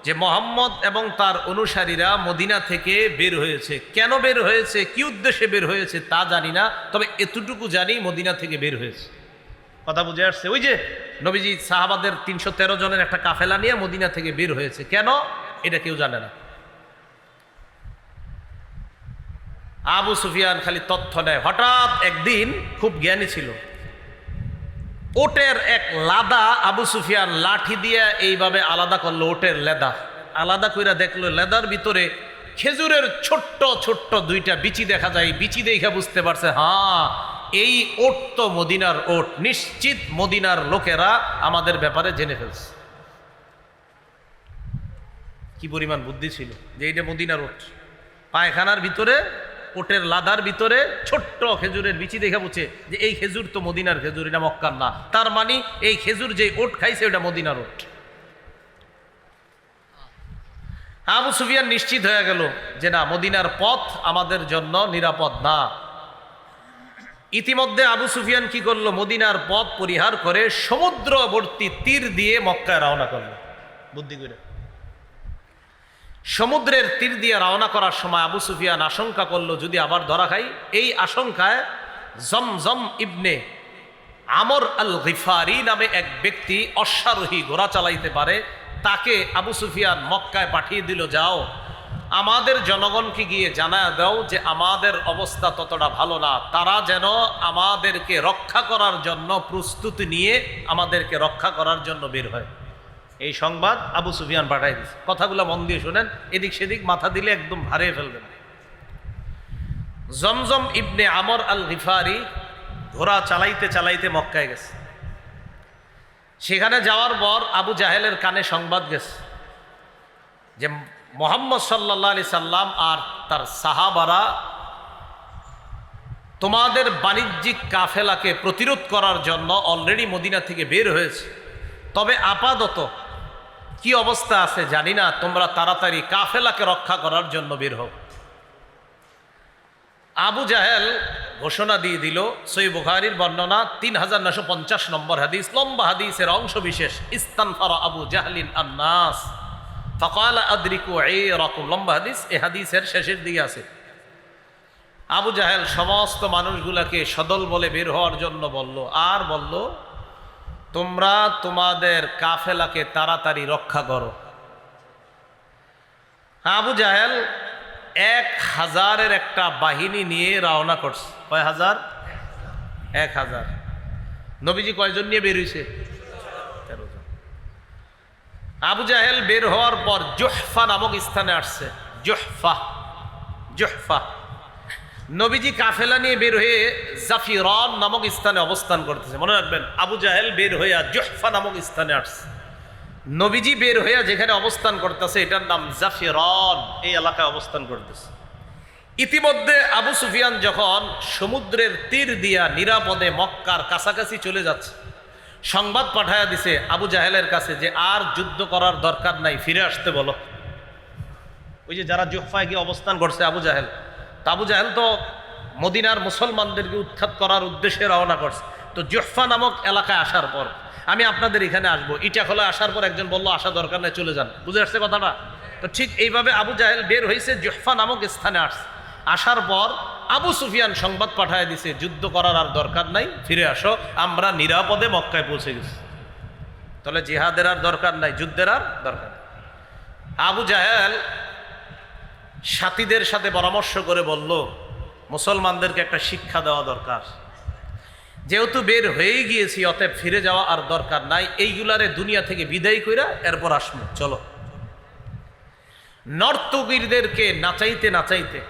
যে মোহাম্মদ এবং তার অনুসারীরা মদিনা থেকে বের হয়েছে। কেন বের হয়েছে, কি উদ্দেশ্যে বের হয়েছে তা জানি না, তবে এতটুকু জানি মদিনা থেকে বের হয়েছে। কথা বুঝে আসছে? ওই যে নবীজি সাহাবাদের 313 জনের একটা কাফেলা নিয়ে মদিনা থেকে বের হয়েছে, কেন এটা কেউ জানে না। আবু সুফিয়ান খালি তথ্য নেয়। হঠাৎ একদিন, খুব জ্ঞানী ছিল, ওটের এক লাদা আবু সুফিয়ান লাঠি দিয়ে এইভাবে আলাদা করলো। ওটের লেদা আলাদা কইরা দেখলো লেদার ভিতরে খেজুরের ছোট্ট ছোট্ট 2টা বিচি দেখা যায়। বিচি দেখে বুঝতে পারছে, হ্যাঁ এই ওট তো মদিনার ওট, নিশ্চিত মদিনার লোকেরা আমাদের ব্যাপারে জেনে ফেলছে। কি পরিমাণ বুদ্ধি ছিল যে এইটা মদিনার ওট। পায়খানার ভিতরে ওটের লাদার ভিতরে ছোট্ট খেজুরের বিচি দেখে বুঝছে যে এই খেজুর তো মদিনার খেজুর, এটা মক্কার না। তার মানে এই খেজুর যে ওট খাইছে ওটা মদিনার ওট। আবু সুফিয়ান নিশ্চিত হয়ে গেল যে না, মদিনার পথ আমাদের জন্য নিরাপদ না। ইতিমধ্যে আবু সুফিয়ান কি করলো? মদিনার পথ পরিহার করে সমুদ্রবর্তী তীর দিয়ে মক্কায় রওনা করলো। বুদ্ধি করে সমুদ্রের তীর দিয়ে রওনা করার সময় আবু সুফিয়ান আশঙ্কা করলো যদি আবার ধরা খাই। এই আশঙ্কায় জমজম ইবনে আমর আল গিফারি নামে এক ব্যক্তি অশ্বারোহী, ঘোড়া চালাইতে পারে, তাকে আবু সুফিয়ান মক্কায় পাঠিয়ে দিল, যাও আমাদের জনগণকে গিয়ে জানায় দাও যে আমাদের অবস্থা ততটা ভালো না, তারা যেন আমাদেরকে রক্ষা করার জন্য প্রস্তুতি নিয়ে আমাদেরকে রক্ষা করার জন্য বের হয়। এই সংবাদ আবু সুফিয়ান পাঠাই দিচ্ছে। কথাগুলো মন দিয়ে শোনেন, এদিক সেদিক মাথা দিলে একদম হারিয়ে ফেলবেন। জমজম ইবনে আমর আল গিফারি ঘোড়া চালাইতে চালাইতে মক্কায় গেছে। সেখানে যাওয়ার পর আবু জাহেলের কানে সংবাদ গেছে যে মুহাম্মদ সাল্লাল্লাহু আলাইহি সাল্লাম আর তার সাহাবারা তোমাদের বাণিজ্যিক কাফেলাকে প্রতিরোধ করার জন্য অলরেডি মদিনা থেকে বের হয়েছে, তবে আপাতত কি অবস্থা আছে জানি না, তোমরা তাড়াতাড়ি কাফেলাকে রক্ষা করার জন্য বের হও। আবু জাহেল ঘোষণা দিয়ে দিল। সহিহ বুখারীর বর্ণনা 3950 নম্বর হাদিস, লম্বা হাদিসের অংশ বিশেষ। ইস্তানফারা আবু জাহলিন আন-নাস ফাকালা আদরিকু আইরাকুম, লম্বা হাদিস, এই হাদিসের শেষের দিকে আছে। আবু জাহেল সমস্ত মানুষগুলাকে সদল বলে বের হওয়ার জন্য বলল, আর বলল তোমরা তোমাদের কাফেলাকে তাড়াতাড়ি রক্ষা করো। আবু জাহেল 1000-এর একটা বাহিনী নিয়ে রওনা করছে। কয় হাজার? 1000। নবীজি কয়জন নিয়ে বের হয়েছে? 13 জন। আবু জাহেল বের হওয়ার পর জুহফা নামক স্থানে আসছে। জুহফা জুহফা। নবীজি কাফেলা নিয়ে বের হয়ে জাফিরান নামক স্থানে অবস্থান করতেছে। মনে রাখবেন, আবু জাহেল বের হইয়া জুহফা নামক স্থানে আসছে। নবীজি বের হইয়া যেখানে অবস্থান করতেছে এটার নাম জাফিরান, এই এলাকায় অবস্থান করতেছে। ইতিমধ্যে আবু সুফিয়ান যখন সমুদ্রের তীর দিয়া নিরাপদে মক্কার কাছাকাছি চলে যাচ্ছে, সংবাদ পাঠায়া দিছে আবু জাহেলের কাছে যে আর যুদ্ধ করার দরকার নাই, ফিরে আসতে বলো। ওই যে যারা জুহফায় গিয়ে অবস্থান করছে আবু জাহেল, তা আবু জাহেল তো মদিনার মুসলমানদেরকে উৎখাত করার উদ্দেশ্যে রওনা করছে। তো জুহফা নামক এলাকায় আসার পর আমি আপনাদের এখানে আসবো, ইটাখোলা আসার পর একজন বললো আসা দরকার নেই, চলে যান। বুঝে আসছে কথাটা? তো ঠিক এইভাবে আবু জাহেল বের হয়েছে, জুহফা নামক স্থানে আসছে। আসার পর আবু সুফিয়ান সংবাদ পাঠায় দিছে যুদ্ধ করার আর দরকার নাই, ফিরে আসো, আমরা নিরাপদে মক্কায় পৌঁছে গেছি। তাহলে জিহাদের আর দরকার নাই, যুদ্ধের আর দরকার নাই। আবু জাহেল সাথীদের সাথে পরামর্শ করে বলল, মুসলমানদেরকে একটা শিক্ষা দেওয়া দরকার, যেহেতু বের হয়ে গিয়েছি অতএব ফিরে যাওয়া আর দরকার নাই, এইগুলারে দুনিয়া থেকে বিদায় কইরা এরপর আসমু, চলো। নর্তকীদেরকে নাচাইতে নাচাইতে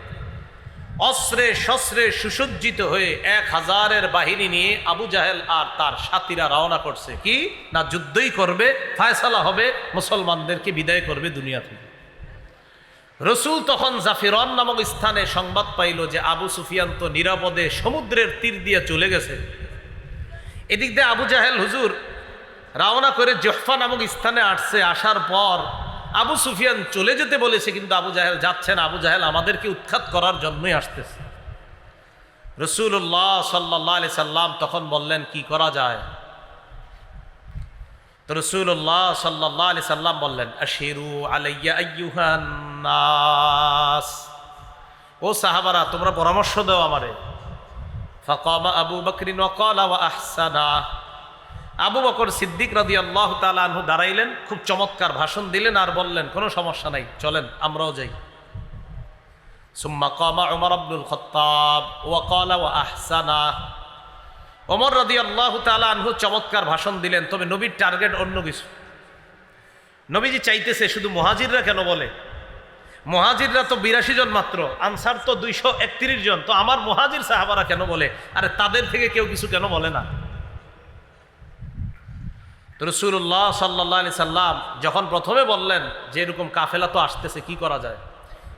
অস্ত্রে শস্ত্রে সুসজ্জিত হয়ে 1000-এর বাহিনী নিয়ে আবু জাহেল আর তার সাথীরা রওনা করছে। কি না, যুদ্ধই করবে, ফায়সালা হবে, মুসলমানদেরকে বিদায় করবে দুনিয়া থেকে। রসুল তখন জাফিরান নামক স্থানে সংবাদ পাইল যে আবু সুফিয়ান তো নিরাপদে সমুদ্রের তীর দিয়ে চলে গেছে। এদিক দিয়ে আবু জাহেল হুজুর রওনা করে জুহফা নামক স্থানে আসছে। আসার পর আবু সুফিয়ান চলে যেতে বলেছে, কিন্তু আবু জাহেল যাচ্ছে না, আবু জাহেল আমাদেরকে উৎখাত করার জন্যই আসতেছে। রাসূলুল্লাহ সাল্লাল্লাহু আলাইহি সাল্লাম তখন বললেন কি করা যায়? তো রাসূলুল্লাহ সাল্লাল্লাহু আলাইহি সাল্লাম বললেন, আশিরু আলাইয়া আইয়ুহান নাস, ও সাহাবারা তোমরা পরামর্শ দাও আমারে। ফাকামা আবু বকর ওয়া ক্বালা ওয়া আহসানা, আবু বকর সিদ্দিক রাদিয়াল্লাহু তাআলা আনহু দাঁড়াইলেন, খুব চমৎকার ভাষণ দিলেন আর বললেন কোনো সমস্যা নাই, চলেন আমরাও যাই। সুম্মা কামা উমর ইবনুল খাত্তাব ওয়া ক্বালা ওয়া আহসানা, ওমর রাদিয়াল্লাহু তাআলা আনহু চমৎকার ভাষণ দিলেন, তবে নবীর টার্গেট অন্য কিছু। নবীজি চাইতেছে শুধু মুহাজিররা কেন বলে, মুহাজিররা তো 82 জন মাত্র, আনসার তো 231 জন, তো আমার মুহাজির সাহাবারা কেন বলে? আরে তাদের থেকে কেউ কিছু কেন বলে না? তো রাসূলুল্লাহ সাল্লাল্লাহু আলাইহি সাল্লাম যখন প্রথমে বললেন যে এরকম কাফেলা তো আসতেছে, কি করা যায়?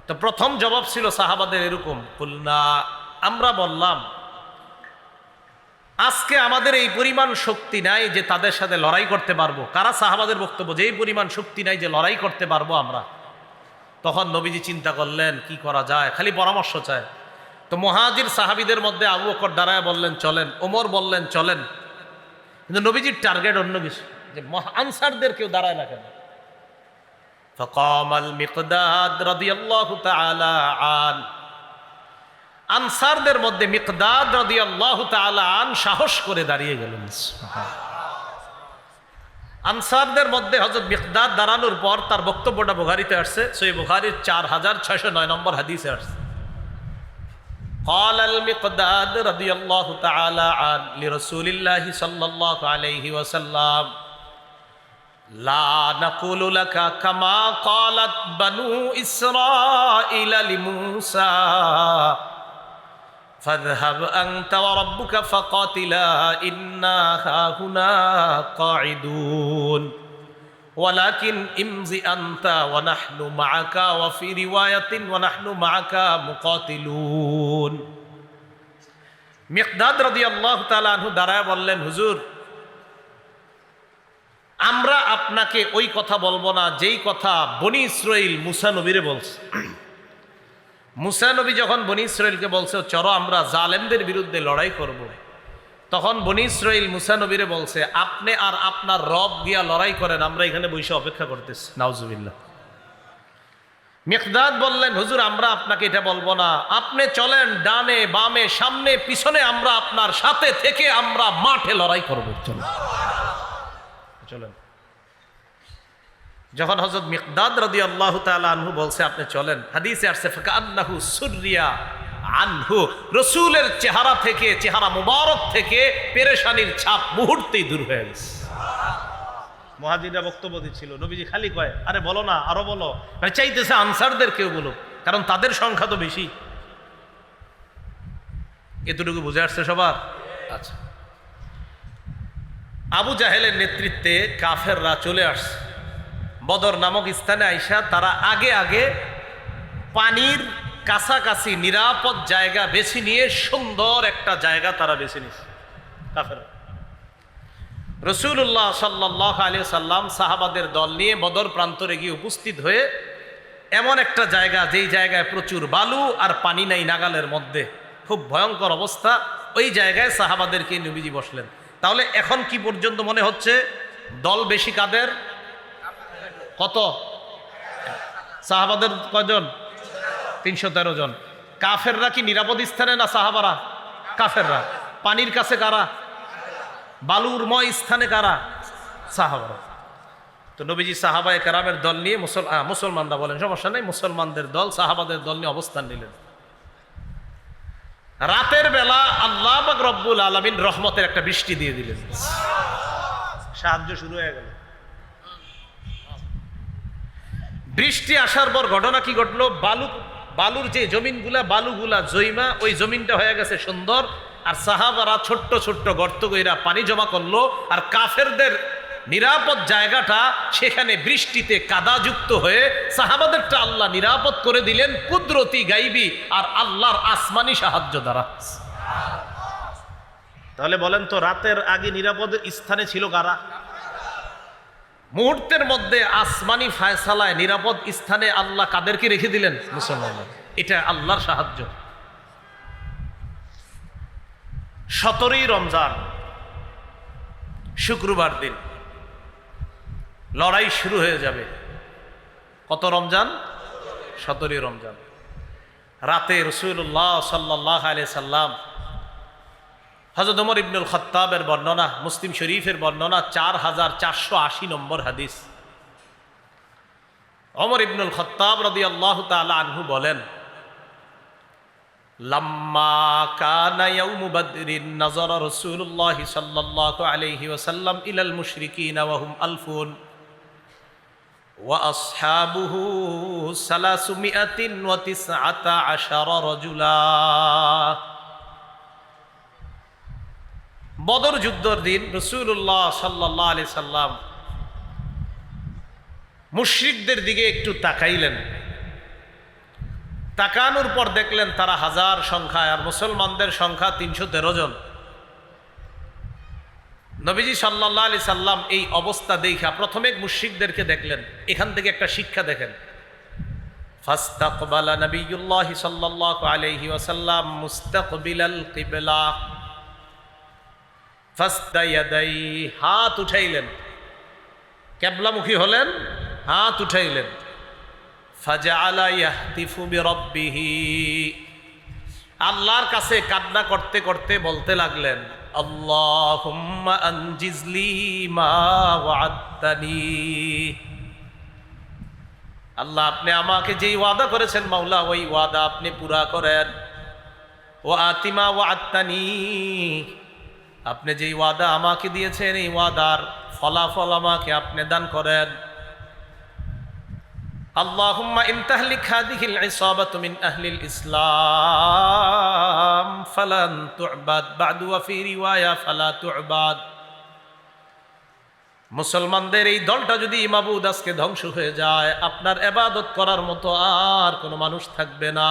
তো প্রথম জবাব ছিল সাহাবাদের এরকম, কুলনা, আমরা বললাম আজকে আমাদের এই পরিমাণ শক্তি নাই যে তাদের সাথে লড়াই করতে পারবো। কারা? সাহাবাদের বক্তব্য যে এই পরিমাণ শক্তি নাই যে লড়াই করতে পারবো আমরা। তখন নবীজি চিন্তা করলেন কি করা যায়, খালি পরামর্শ চায়। তো মুহাজির সাহাবীদের মধ্যে আবু বকর দাঁড়ায় বললেন চলেন, ওমর বললেন চলেন, কিন্তু নবীজির টার্গেট অন্য কিছু, যে আনসারদের কেউ দাঁড়ায় না কেন? ফাকামাল মিকদাদ রাদিয়াল্লাহু তাআলা আন, আনসারদের মধ্যে মিকদাদ রাদিয়াল্লাহু তাআলা আন সাহস করে দাঁড়িয়ে গেলেন। আনসারদের মধ্যে হযরত মিকদাদ দাঁড়ানোর পর তার বক্তব্যটা বুখারীতে আসছে, সহিহ বুখারীর 4609 নম্বর হাদিসে আসছে। قال المقداد رضي الله تعالى عن لرسول الله صلى الله عليه وسلم لا نقول لك كما قالت بنو إسرائيل لموسى فاذهب أنت وربك فقاتلا إنا هاهنا قاعدون ولكن امضي أنت ونحن معك وفي رواية ونحن معك مقاتلون। মিকদাদ রাদিয়াল্লাহু তাআলা আনহু দাঁড়ায় বললেন, হুজুর আমরা আপনাকে ওই কথা বলবো না যেই কথা বনি ইসরাইল মুসা নবীরে বলছে। মুসা নবী যখন বনি ইসরাইলকে বলছে চলো আমরা জালেমদের বিরুদ্ধে লড়াই করব, তখন বনি ইসরাইল মুসা নবীরে বলছে আপনি আর আপনার রব গিয়া লড়াই করেন, আমরা এখানে বসে অপেক্ষা করতেছি। নাউজুবিল্লাহ। মিকদাদ বললেন, হুজুর আমরা আপনাকে এটা বলবো না, আপনি চলেন ডানে বামে সামনে পিছনে, আমরা আপনার সাথে থেকে আমরা মাঠে লড়াই করব, চলেন চলেন। যখন হযরত মিকদাদ রাদিয়াল্লাহু তাআলা আনহু বলছে আপনি চলেন, হাদিসে আসছে ফাকান্নাহু সুররিয়া আনহু, রাসূলের চেহারা থেকে, চেহারা মুবারক থেকে পেরেশানির ছাপ মুহূর্তেই দূর হয়ে গেছে। মুহাজিররা বক্তব্য দিচ্ছিল, নবীজি খালি কয় আরে বলো না, আরো বলো, মানে চাইতেছে আনসারদের কেউ বলুক। কারণ তাদের সংখ্যা তো বেশি। এতটুকু বুঝে আসছে সবার? আচ্ছা, আবু জাহেলের নেতৃত্বে কাফেররা চলে আসছে বদর নামক স্থানে। আইসা তারা আগে আগে পানির কাছাকাছি নিরাপদ জায়গা বেছে নিয়ে সুন্দর একটা জায়গা তারা বেছে নিয়েছে কাফেররা। রাসূলুল্লাহ সাল্লাল্লাহু আলাইহি সাল্লাম সাহাবাদের দল নিয়ে বদর প্রান্তরে গিয়ে উপস্থিত হয়ে এমন একটা জায়গা, যেই জায়গায় প্রচুর বালু আর পানি নাই নাগালের মধ্যে, খুব ভয়ঙ্কর অবস্থা, ওই জায়গায় সাহাবাদেরকে নবীজি বসলেন। তাহলে এখন কি পর্যন্ত মনে হচ্ছে দল বেশি কাদের? কত? সাহাবাদের কয়জন? 313 জন। কাফেররা কি নিরাপদ স্থানে না সাহাবারা? কাফেররা। পানির কাছে কারা? বালুরময় স্থানে কারা? সাহাবারা। তো নবীজি সাহাবায়ে কেরামের দল নিয়ে মুসলমানরা বলেন সমস্যা নেই, মুসলমানদের দল সাহাবাদের দল নিয়ে অবস্থান নিলেন। রাতের বেলা আল্লাহ পাক রব্বুল আলামিন রহমতের একটা বৃষ্টি দিয়ে দিলেন, সাহায্য শুরু হয়ে গেল। বৃষ্টি আসার পর ঘটনা কি ঘটলো? বালুর যে জমিনগুলা, বালুগুলা জৈমা, ওই জমিনটা হয়ে গেছে সুন্দর। আর সাহাবারা ছোট্ট ছোট্ট গর্ত কইরা পানি জমা করলো, আর কাফেরদের নিরাপদ জায়গাটা সেখানে বৃষ্টিতে কাদাযুক্ত হয়ে সাহাবাদেরটা আল্লাহ নিরাপদ করে দিলেন কুদরতি গাইবি আর আল্লাহর আসমানি সাহায্য দ্বারা। তাহলে বলেন তো, রাতের আগে নিরাপদ স্থানে ছিল কারা? মুহূর্তের মধ্যে আসমানি ফায়সালায় নিরাপদ স্থানে আল্লাহ কাদেরকে রেখে দিলেন? মুসলমান। এটা আল্লাহর সাহায্য। 17ই রমজান শুক্রবার দিন লড়াই শুরু হয়ে যাবে। কত রমজান? 17ই রমজান। রাতে রাসূলুল্লাহ সাল্লাল্লাহু আলাইহি সাল্লাম, হযরত ওমর ইবনুল খাত্তাবের বর্ণনা, মুসলিম শরীফের বর্ণনা, 4480 নম্বর হাদিস। ওমর ইবনুল খাত্তাব রাদিয়াল্লাহু তাআলা আনহু বলেন, লাম্মা কানা ইয়াউমু বদরিন নাযারা রাসূলুল্লাহ সাল্লাল্লাহু আলাইহি ওয়াসাল্লাম ইলাল মুশরিকিনা ওয়া হুম আলফুন ওয়া আসহাবুহু 319 রাজুলা। বদর যুদ্ধের দিন রাসূলুল্লাহ সাল্লাল্লাহু আলাইহি সাল্লাম মুশরিকদের দিকে একটু তাকাইলেন। তাকানোর পর দেখলেন তারা হাজার সংখ্যায়, আর মুসলমানদের সংখ্যা 313 জন। নবীজি সাল্লাল্লাহু আলাইহি সাল্লাম এই অবস্থা দেখা প্রথমে মুশরিকদেরকে দেখলেন। এখান থেকে একটা শিক্ষা দেখেন। ফাস্তাকবালা নবিয়ুল্লাহ সাল্লাল্লাহু আলাইহি ওয়াসাল্লাম মুস্তাকবিলাল কিবলা ফাস্তায়াদাই, হাত উঠাইলেন, কিবলামুখী হলেন, হাত উঠাইলেন। ফাজআলা ইয়াহতিফু বিরাব্বিহি, আল্লাহর কাছে কান্না করতে করতে বলতে লাগলেন, আল্লাহুম্মা আনজিজলি মা ওয়া'আদতানি, আল্লাহ আপনি আমাকে যেই ওয়াদা করেছেন মাওলা, ওই ওয়াদা আপনি পুরা করেন। ওয়া আতিমা ওয়া'আদতানি, আপনি যেই ওয়াদা আমাকে দিয়েছেন এই ওয়াদার ফলাফল আমাকে আপনি দান করেন। আল্লাহুম্মা ইন তাহলিক হাদিহিল ইসাবাতু মিন আহলিল ইসলাম ফালান তু'বাদ বা'দু ওয়া ফি রিওয়ায়া ফালা তু'বাদ, মুসলমানদের এই দলটা যদি মাবুদ আজকে ধ্বংস হয়ে যায়, আপনার ইবাদত করার মতো আর কোনো মানুষ থাকবে না।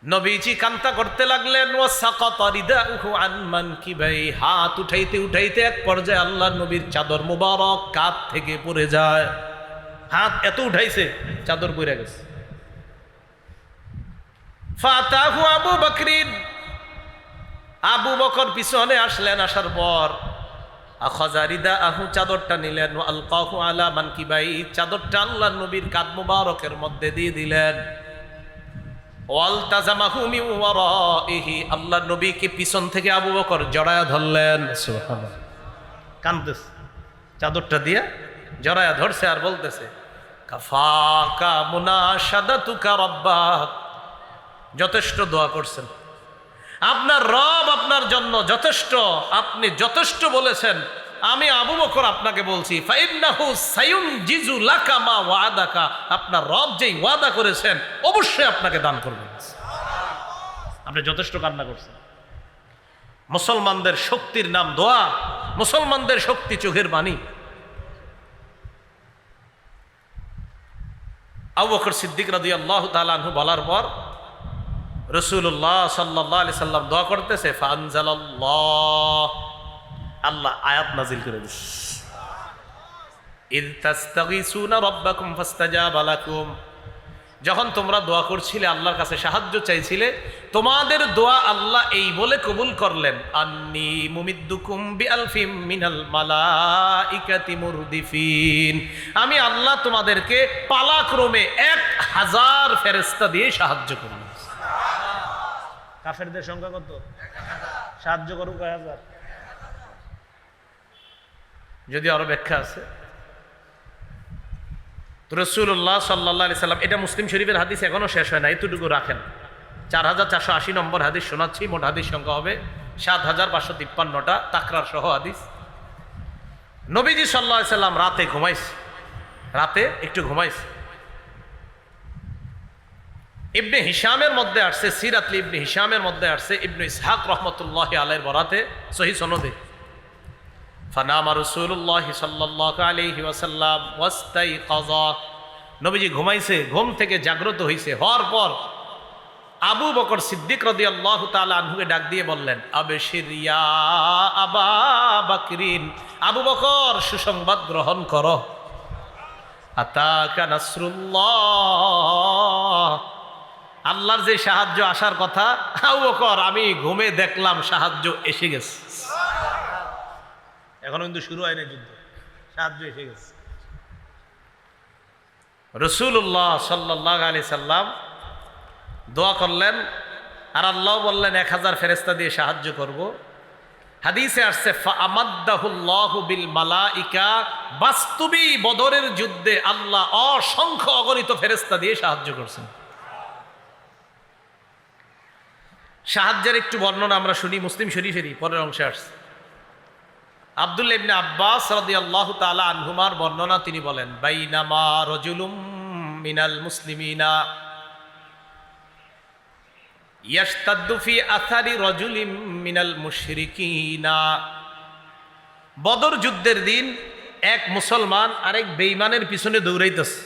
নবীজি কান্তা করতে লাগলেন। ওয়া সাকাতা রিদাউহু আন মানকিবাই, হাত উঠাইতে উঠাইতে এক পর্যায়ে আল্লাহর নবীর চাদর মুবারক কাঁধ থেকে পড়ে যায়। হাত এত উঠাইছে চাদর পড়ে গেছে। ফাতাহু আবু বকরিন, আবু বকর পিছনে আসলেন। আসার পর আখাযা রিদাআহু, চাদরটা নিলেন। ওয়া আলকাহু আলা মানকিবাই, চাদরটা আল্লাহর নবীর কাঁধ মুবারকের মধ্যে দিয়ে দিলেন। ওয়ালতাজামাহু মিন ওয়ারাইহি, আল্লাহর নবীকে পিছন থেকে আবু বকর জড়ায়া ধরলেন। সুবহানাল্লাহ, কাঁদতেছে, চাদরটা দিয়ে জড়ায়া ধরছে আর বলতেছে, কাফাকা মুনাশাদাতুকা রাব্বাক, যথেষ্ট দোয়া করছেন, আপনার রব আপনার জন্য যথেষ্ট, আপনি যথেষ্ট বলেছেন, আমি আবু বকর আপনাকে বলছি ফাইন্নাহু সায়ুনজিজু লাকা মা ওয়াদাকা, আপনার রব যেই ওয়াদা করেছেন অবশ্যই আপনাকে দান করবেন। আপনি যথেষ্ট কান্না করছেন। মুসলমানদের শক্তির নাম দোয়া, মুসলমানদের শক্তি চোখের পানি। আবু বকর সিদ্দিক রাদিয়াল্লাহু তাআলা আনহু বলার পর রাসূলুল্লাহ সাল্লাল্লাহু আলাইহি সাল্লাম দোয়া করতেছে, ফাআনজালাল্লাহ, আল্লাহ আয়াত নাজিল করে দিয়েছে, ইয তাস্তাগীসুনা রাব্বাকুম ফাস্তাজাবা লাকুম, যখন তোমরা দোয়া করছিলে আল্লাহর কাছে সাহায্য চাইছিলে, তোমাদের দোয়া আল্লাহ এই বলে কবুল করলেন, আন্নী মুমিদ্দুকুম বিআলফিম মিনাল মালাইকাতি মুরদিফিন, আমি আল্লাহ তোমাদেরকে পালাক্রমে 1000 ফেরেশতা দিয়ে সাহায্য করব। কাফেরদের সংখ্যা কত? সাহায্য করুক 1000। যদি আরো ব্যাখ্যা আছে। রাসূলুল্লাহ সাল্লাল্লাহু আলাইহি সাল্লাম, এটা মুসলিম শরীফের হাদিস, এখনো শেষ হয় না, এতটুকু রাখেন। 4480 নম্বর হাদিস শোনাচ্ছি, মোট হাদিস সংখ্যা হবে 7553টা, তাকরার সহ হাদিস। নবীজি সাল্লাল্লাহু আলাইহি সাল্লাম রাতে ঘুমাইছে, রাতে একটু ঘুমাইছে। ইবনে হিশামের মধ্যে আসছে, সিরাত ইবনে হিশামের মধ্যে আসছে, ইবনে ইসহাক রহমতুল্লাহি আলাইহির বরাতে সহিহ সনদে, ফানামা রাসূলুল্লাহ সাল্লাল্লাহু আলাইহি ওয়াসাল্লাম ওয়াস্তাইকাযা, নবীজি ঘুমাইছে, ঘুম থেকে জাগ্রত হইছে, হওয়ার পর আবু বকর সিদ্দিক রাদিয়াল্লাহু তাআলা আনহুকে ডাক দিয়ে বললেন, আবশির ইয়া আবা বকরিন, আবু বকর সুসংবাদ গ্রহণ করো, আতাকা নাসরুল্লাহ, আল্লাহর যে সাহায্য আসার কথা, আবু বকর আমি ঘুমে দেখলাম সাহায্য এসে গেছে। এখন কিন্তু শুরু হয় না যুদ্ধ, সাহায্য এসে গেছে। রাসূলুল্লাহ সাল্লাল্লাহু আলাইহি সাল্লাম দোয়া করলেন, আর আল্লাহ বললেন 1000 ফেরেশতা দিয়ে সাহায্য করব। হাদিসে আসছে ফাআমাদ্দাহুল্লাহু বিল মালাইকা, বাস্তবী বদরের যুদ্ধে আল্লাহ অসংখ্য অগণিত ফেরেশতা দিয়ে সাহায্য করছেন। সাহায্যের একটু বর্ণনা আমরা শুনি, মুসলিম শরীফেরই পরের অংশে আসছে। আব্দুল্লাহ ইবনে আব্বাস রাদিয়াল্লাহু তাআলা আনহুমার বর্ণনা, তিনি বলেন, বাইনামা রাজুলুম মিনাল মুসলিমিনা ইয়াশতাদ্দু ফি আথারি রাজুলিম মিনাল মুশরিকিনা, বদর যুদ্ধের দিন এক মুসলমান আরেক বেঈমানের পিছনে দৌড়াইতেছে,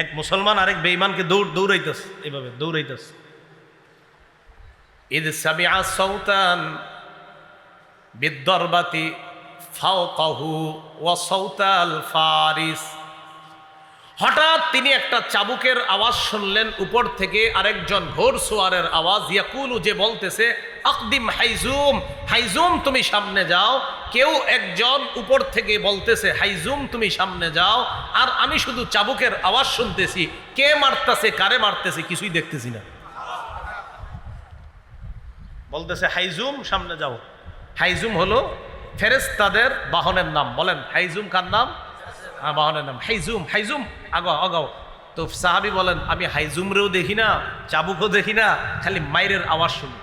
এক মুসলমান আরেক বেঈমানকে দৌড়াইতেছে, এইভাবে দৌড়াইতেছে। ইদ সামিআ সাউতান বিদ্দরবাতি ফাওকাহু ওয়া সাউতাল ফারিস, হঠাৎ তিনি একটা চাবুকের আওয়াজ শুনলেন উপর থেকে, আরেকজন ঘোড়সওয়ারের আওয়াজ, ইয়াকুলু, যে বলতেছে, আকদিম হাইজুম, হাইজুম তুমি সামনে যাও। কেউ একজন উপর থেকে বলতেছে, হাইজুম তুমি সামনে যাও, আর আমি শুধু চাবুকের আওয়াজ শুনতেছি, কে মারতেছে কারে মারতেছে কিছুই দেখতেছি না। বলতেছে হাইজুম সামনে যাও। হাইজুম হলো ফেরেশতাদের বাহনের নাম। বলেন হাইজুম কার নাম? বাহনের নাম হাইজুম। হাইজুম আগাও আগাও। তো সাহাবী বলেন, আমি হাইজুমরেও দেখি না, চাবুকও দেখি না, খালি মাইরের আওয়াজ শুনি।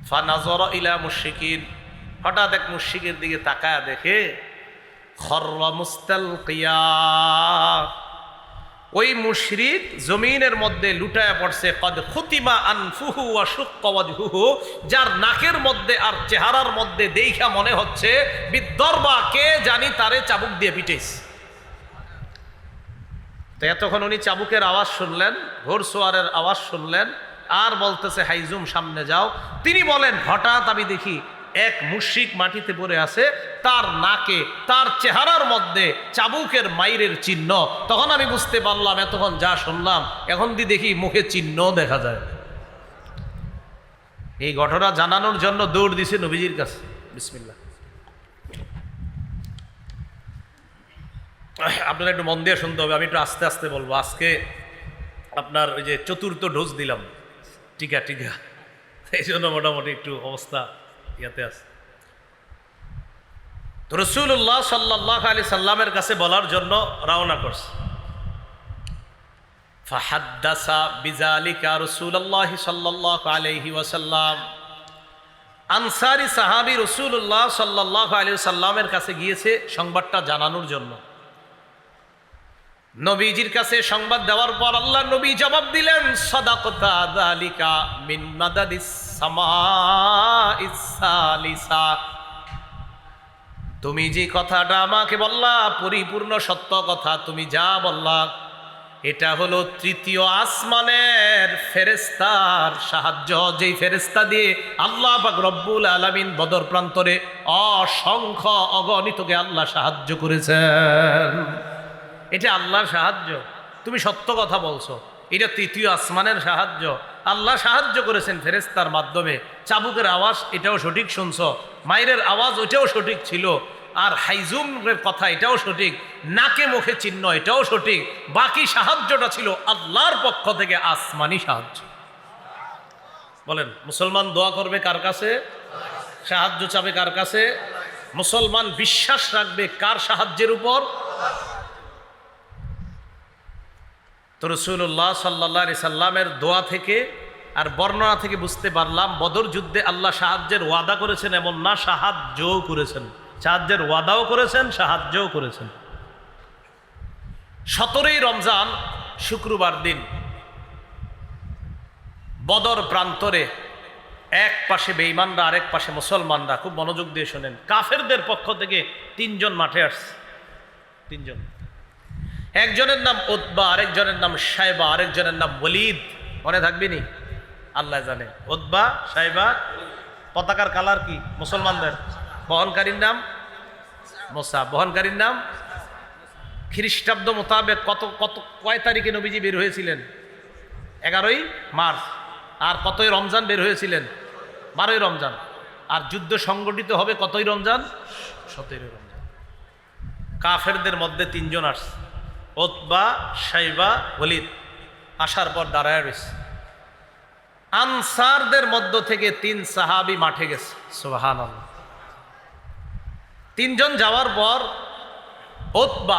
ফানাযরা ইলা মুশরিকিন, হঠাৎ এক মুশরিকের দিকে তাকায়া দেখে, খররা মুস্তালকিয়া, ওই মুশরিক জমিনের মধ্যে লুটায়া পড়ছে, কদ খুতিমা আনফুহু ওয়া শুক্কা ওয়াজহুহু, যার নাকের মধ্যে আর চেহারার মধ্যে দেখা মনে হচ্ছে বিদ্দরবা, কে জানি তারে চাবুক দিয়ে পিটাইছে। তো এতক্ষণ উনি চাবুকের আওয়াজ শুনলেন, ঘোড়সওয়ারের আওয়াজ শুনলেন, আর বলতেছে হাইজুম সামনে যাও। তিনি বলেন, হঠাৎ আমি দেখি এক মুশরিক মাটিতে পড়ে আছে, তার নাকে তার চেহারার মধ্যে চাবুকের মাইরের চিহ্ন। তখন আমি বুঝতে পারলাম, এতক্ষণ যা শুনলাম এখন দেখি মুখে চিহ্ন দেখা যায়। এই ঘটনা জানানোর জন্য দৌড় দিছে নবীজির কাছে। বিসমিল্লাহ। আপনারা একটু মন দিয়ে শুনতে হবে, আমি একটু আস্তে আস্তে বলবো। আজকে আপনার ওই যে 4র্থ ডোজ দিলাম, টিকা এই জন্য মোটামুটি একটু অবস্থা ইয়াতে আছে। তো রাসূলুল্লাহ সাল্লাল্লাহু আলাইহি সাল্লামের কাছে বলার জন্য রওনা করছে। ফাহাদ্দাসা বিযালিকা রাসূলুল্লাহ সাল্লাল্লাহু আলাইহি ওয়াসাল্লাম, আনসারি সাহাবী রাসূলুল্লাহ সাল্লাল্লাহু আলাইহি সাল্লামের কাছে গিয়েছে সংবাদটা জানানোর জন্য। নবীজির কাছে সংবাদ দেওয়ার পর আল্লাহ নবী জবাব দিলেন, সাদাকাতা যালিকা মিন মাদাদিস সামাইস সালিসা। তুমি যে কথাটা আমাকে বললা পরিপূর্ণ সত্য কথা, তুমি যা বললা এটা হলো তৃতীয় আসমানের ফেরেশতার সাহায্য, যেই ফেরেশতা দিয়ে আল্লাহ পাক রব্বুল আলামিন বদর প্রান্তরে অসংখ্য অগণিতকে আল্লাহ সাহায্য করেছেন। এটা আল্লাহর সাহায্য, তুমি সত্য কথা বলছো, এটা তৃতীয় আসমানের সাহায্য। আল্লাহ সাহায্য করেছেন ফেরেশতার মাধ্যমে। চাবুকের আওয়াজ এটাও সঠিক শুনছো, মায়ের আওয়াজ ওটাও সঠিক ছিল, আর হাইজুমের কথা এটাও সঠিক, নাকে মুখে চিহ্ন এটাও সঠিক। বাকি সাহায্যটা ছিল আল্লাহর পক্ষ থেকে আসমানি সাহায্য। বলেন, মুসলমান দোয়া করবে কার কাছে? সাহায্য চাবে কার কাছে? মুসলমান বিশ্বাস রাখবে কার সাহায্যের উপর? তো রাসূলুল্লাহ সাল্লাল্লাহু আলাইহি সাল্লামের দোয়া থেকে আর বর্ণনা থেকে বুঝতে পারলাম বদর যুদ্ধে আল্লাহ সাহায্যের ওয়াদা করেছেন এমন না, সাহায্যও করেছেন, সাহায্যের ওয়াদাও করেছেন, সাহায্যও করেছেন। 17ই রমজান শুক্রবার দিন বদর প্রান্তরে এক পাশে বেঈমানরা, আরেক পাশে মুসলমানরা। খুব মনোযোগ দিয়ে শোনেন, কাফেরদের পক্ষ থেকে 3 জন মাঠে আসছে। 3 জন, একজনের নাম উতবা, আরেকজনের নাম শাইবা, আরেকজনের নাম ওয়ালিদ। মনে থাকবে নি? আল্লাহ জানে। উতবা, শাইবা। পতাকার কালার কি? মুসলমানদের। বহনকারীর নাম মুসা, বহনকারীর নাম। খ্রিস্টাব্দ মোতাবেক কয় তারিখে নবীজি বের হয়েছিলেন? 11ই মার্চ। আর কতই রমজান বের হয়েছিলেন? 12ই রমজান। আর যুদ্ধ সংগঠিত হবে কতই রমজান? 17ই রমজান। কাফেরদের মধ্যে 3 জন আসছে, উতবা, শাইবা, ওয়ালিদ। আসার পর দাঁড়ায় রয়েছে। আনসারদের মধ্য থেকে 3 সাহাবী মাঠে গেছে। সুবহানাল্লাহ। 3 জন যাওয়ার পর উতবা,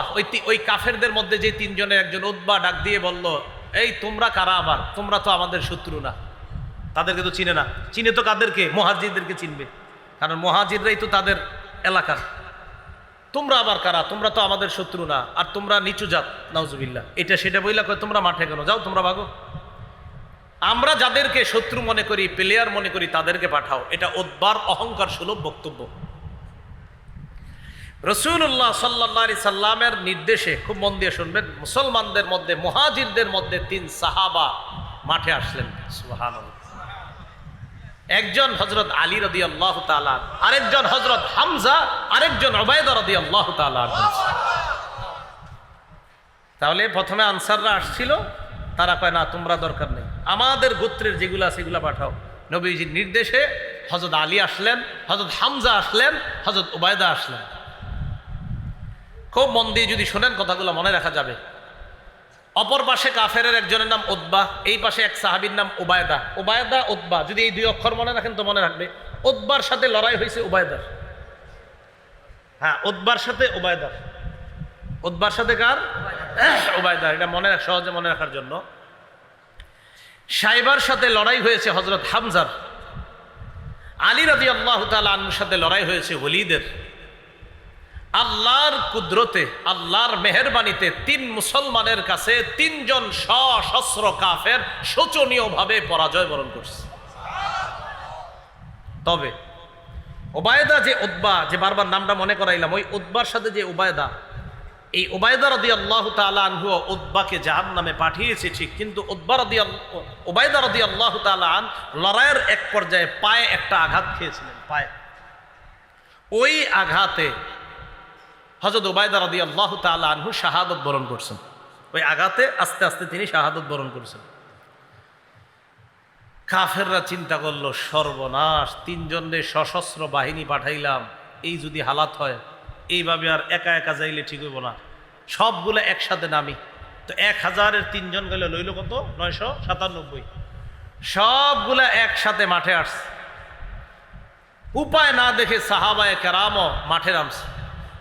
ওই কাফেরদের মধ্যে যে 3 জনের একজন উতবা ডাক দিয়ে বলল, এই তোমরা কারা? আবার তোমরা তো আমাদের শত্রু না। তাদেরকে তো চিনে না। চিনে তো কাদেরকে? মুহাজিরদেরকে চিনবে, কারণ মুহাজিররাই তো তাদের এলাকার। তোমরা আবার কারা? তোমরা তো আমাদের শত্রু না, আর তোমরা নিচু জাত, নাউজুবিল্লাহ। এটা সেটা বইলা কয় তোমরা মাঠে কেন? যাও তোমরা ভাগো, আমরা যাদেরকে শত্রু মনে করি, প্লেয়ার মনে করি, তাদেরকে পাঠাও। এটা উতবার অহংকার সুলভ বক্তব্য। রাসূলুল্লাহ সাল্লাল্লাহু আলাইহি সাল্লামের নির্দেশে, খুব মন দিয়ে শুনবেন, মুসলমানদের মধ্যে, মুহাজিরদের মধ্যে 3 সাহাবা মাঠে আসলেন। সুবহানাল্লাহ। একজন হযরত আলী রাদিয়াল্লাহু তাআলা, আরেকজন হযরত হামজা, আরেকজন উবাইদা রাদিয়াল্লাহু তাআলা। তাহলে প্রথমে আনসাররা আসছিল, তারা কয় না তোমরা দরকার নেই, আমাদের গোত্রের যেগুলো আছে সেগুলো পাঠাও। নবীজির নির্দেশে হযরত আলী আসলেন, হযরত হামজা আসলেন, হযরত উবাইদা আসলেন। খুব মন দিয়ে যদি শোনেন কথাগুলো মনে রাখা যাবে। অপর পাশে কাফেরের একজনের নাম উতবা, এই পাশে এক সাহাবীর নাম উবাইদা। উবাইদা, উতবা, যদি এই 2 অক্ষর মনে রাখেন তো মনে রাখবে। উতবার সাথে লড়াই হয়েছে উবাইদার। হ্যাঁ, উতবার সাথে উবাইদার। উতবার সাথে কার? উবাইদা। এটা মনে রাখ, সহজে মনে রাখার জন্য। শাইবার সাথে লড়াই হয়েছে হযরত হামজার। আলী রাদিয়াল্লাহু তাআলা আনহুর সাথে লড়াই হয়েছে ওয়ালিদের। আল্লাহর কুদরতে, আল্লাহর মেহেরবানিতে 3 মুসলমানের কাছে 3 জন সশস্ত্র কাফের শোচনীয়ভাবে পরাজয় বরণ করছে। তবে উবাইদা যে উতবা, যে বারবার নামটা মনে করাইলাম, ওই উতবার সাথে যে উবাইদা, এই উবাইদা রাদিয়াল্লাহু তাআলা আনহু উতবাকে জাহান্নামে পাঠিয়েছে ঠিক, কিন্তু উবাইদা রাদিয়াল্লাহু তাআলা আন লড়াইয়ের এক পর্যায়ে পায়ে একটা আঘাত খেয়েছিলেন, পায়ে। ওই আঘাতে হযরত উবাইদা রাদিয়াল্লাহু তাআলা আনহু শাহাদাত বরণ করছেন। ওই আঘাতে আস্তে আস্তে তিনি শাহাদাত বরণ করেছেন। কাফেররা চিন্তা করলো, সর্বনাশ, 3 জনের সশস্ত্র বাহিনী পাঠাইলাম, এই যদি হালাত হয়, এইভাবে আর একা একা যাইলে ঠিক হইব না, সবগুলো একসাথে নামি। তো 1000-এর 3 জন গেলে লইল কত? 997। সবগুলা একসাথে মাঠে আসছে। উপায় না দেখে সাহাবায়ে কেরামও মাঠে নামছে।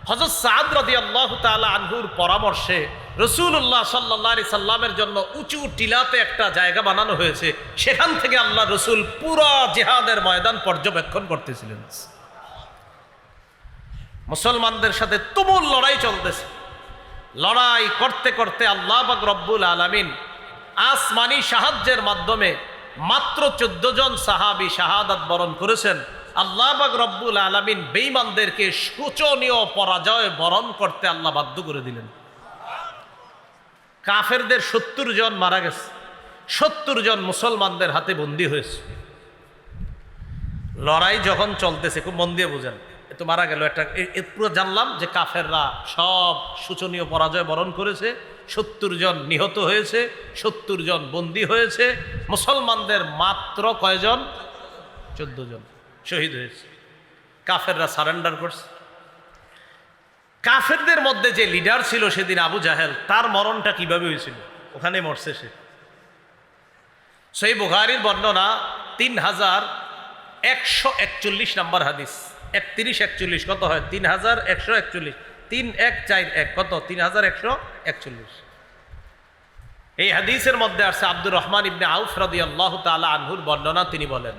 হযরত সাদ রাদিয়াল্লাহু তাআলা আনহুর পরামর্শে রসুল্লাহ সাল্লাল্লাহু আলাইহি সাল্লামের জন্য উঁচু টিলাতে একটা জায়গা বানানো হয়েছে, সেখান থেকে আল্লাহ রসুল পুরো জিহাদের ময়দান পর্যবেক্ষণ করতেছিলেন। মুসলমানদের সাথে তুমুল লড়াই চলতেছে। লড়াই করতে করতে আল্লাহ পাক রব্বুল আলামিন আসমানি সাহায্যের মাধ্যমে মাত্র 14 জন সাহাবী শাহাদাত বরণ করেছেন। আল্লাহ পাক রব্বুল আলামিন বেঈমানদেরকে শোচনীয় পরাজয় বরণ করতে আল্লাহ বাধ্য করে দিলেন। কাফেরদের 70 জন মারা গেছে, 70 জন মুসলমানদের হাতে বন্দী হয়েছে। লড়াই যখন চলতেছে, খুব মন দিয়ে বুঝেন, এ তো মারা গেল একটা, পুরো জানলাম যে কাফেররা সব শোচনীয় পরাজয় বরণ করেছে, 70 জন নিহত হয়েছে, 70 জন বন্দী হয়েছে। মুসলমানদের মাত্র কয়জন? 14 জন শহীদ হয়েছে। কাফেররা সারেন্ডার করছে। কাফেরদের মধ্যে যে লিডার ছিল সেদিন আবু জাহেল, তার মরণটা কিভাবে হয়েছিল? ওখানে মরছে সে। সহিহ বুখারীর বর্ণনা 3141 নম্বর হাদিস, 3141 কত হয়? 3141, 3141 কত? 3141। এই হাদিসের মধ্যে আছে আব্দুর রহমান ইবনে আউফ রাদিয়াল্লাহু তাআলা আনহুর বর্ণনা। তিনি বলেন,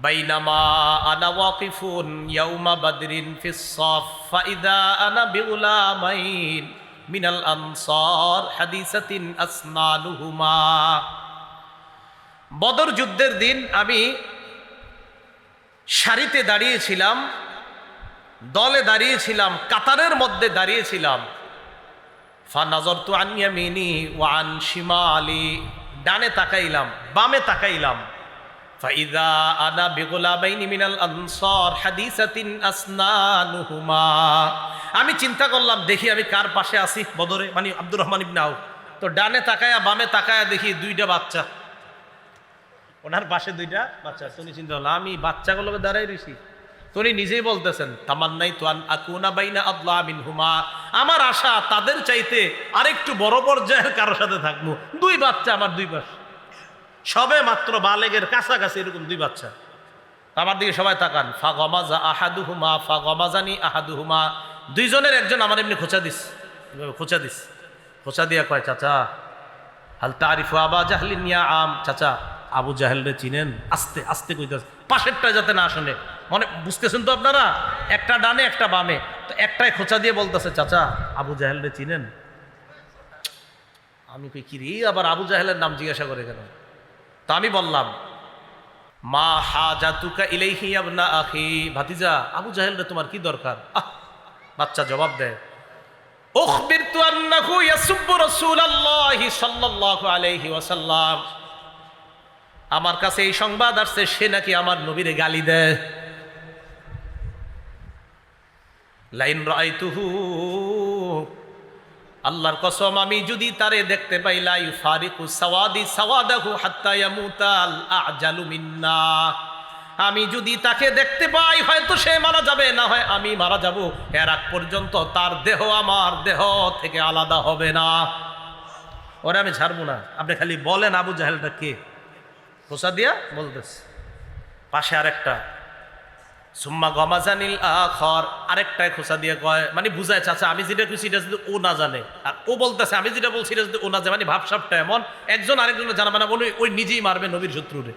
বাইনামা আনা ওয়াকিফুন ইয়াউমা বাদরিন ফিস সাফ ফাইদা আনা বিগুলামাইন মিনাল আনসার হাদিসাতিন আসনালুহুমা। বদর যুদ্ধের দিন আমি সারিতে দাঁড়িয়েছিলাম, দলে দাঁড়িয়েছিলাম, কাতারের মধ্যে দাঁড়িয়েছিলাম। ফানাজারতু আন ইয়ামিনি ওয়া আন শিমালি, ডানে তাকাইলাম, বামে তাকাইলাম। ফাইদা আনা বিগুলামাইনি মিনাল আনসার হাদিসাতিন আসনানুহুমা। আমি চিন্তা করলাম, দেখি আমি কার পাশে আছি বদরে, মানে আব্দুর রহমান ইবনে আউফ। তো ডানে তাকায়া বামে তাকায়া দেখি 2টা বাচ্চা, ওনার পাশে 2টা বাচ্চা। তুমি চিন্তা করলাম আমি বাচ্চাগুলোকে দাঁড়াই রয়েছি। তিনি নিজেই বলতেছেন, তামান্নাইতু আন আকুনা বাইনা আদলা মিনহুমা, আমার আশা তাদের চাইতে আরেকটু বড় পর্যায়ের কারোর সাথে থাকবো। 2 বাচ্চা আমার 2 পাশে, সবে মাত্র বালেগের কাছাকাছি, এরকম 2 বাচ্চা। আমার দিকে সবাই তাকান। ফাগমাজা আহাদুহুমা ফাগমাজানি আহাদুহুমা, 2 জনের একজন আমার এমনি খোঁচা দিস, খোঁচা দিস, খোঁচা দিয়া কয়, চাচা হাল তারিফু আবা জাহলিন ইয়া আম, চাচা আবু জাহেলরে চিনেন? আস্তে আস্তে কইতেছে, পাশেরটা যাতে না শুনে। মানে বুঝতেছেন তো আপনারা, একটা ডানে একটা বামে, তো একটাই খোঁচা দিয়ে বলতেছে, চাচা আবু জাহেলরে চিনেন? আমি কই কি রে, আবার আবু জাহেলের নাম জিজ্ঞাসা করে কেন? তো আমি বললাম, মা হাজাতুকা ইলাইহি ইবনা আখি, ভাতিজা আবু জাহেলরে তোমার কি দরকার? বাচ্চা জবাব দেয়, উখবিরতু আন্নাহু ইয়াসুব্বু রাসূলুল্লাহি সাল্লাল্লাহু আলাইহি ওয়াসাল্লাম, আমার কাছে এই সংবাদ আসছে সে নাকি আমার নবীরে গালি দেয়। লাইন রাআইতুহু, আল্লাহর কসম আমি যদি তারে দেখতে পাই, লা ইউফারিকু সাওয়াদি সাওয়াদাহু হাত্তা ইয়ামুতাল আজালু মিন্না, আমি যদি তাকে দেখতে পাই হয়তো সে মারা যাবে, না হয় আমি মারা যাব, এর আগ পর্যন্ত তার দেহ আমার দেহ থেকে আলাদা হবে না। ওরে আমি ছাড়বো না। আপনি খালি বলেন আবু জাহেলটা কে? খোঁচা দিয়া বলতেছে। পাশে আরেকটা, সুম্মা গমাজানিল আখর, আরেকটায় খোঁচা দিয়ে কয়, মানে বুঝায়, চাচা আমি যেটা কইছি এটা যদি ও না জানে, আর ও বলতেছে আমি যেটা বলছি এটা যদি ও না জানে, মানে ভাবসাবটা এমন, একজন আরেকজনের জানা, মানে ওই নিজেই মারবে নবীর শত্রুরে।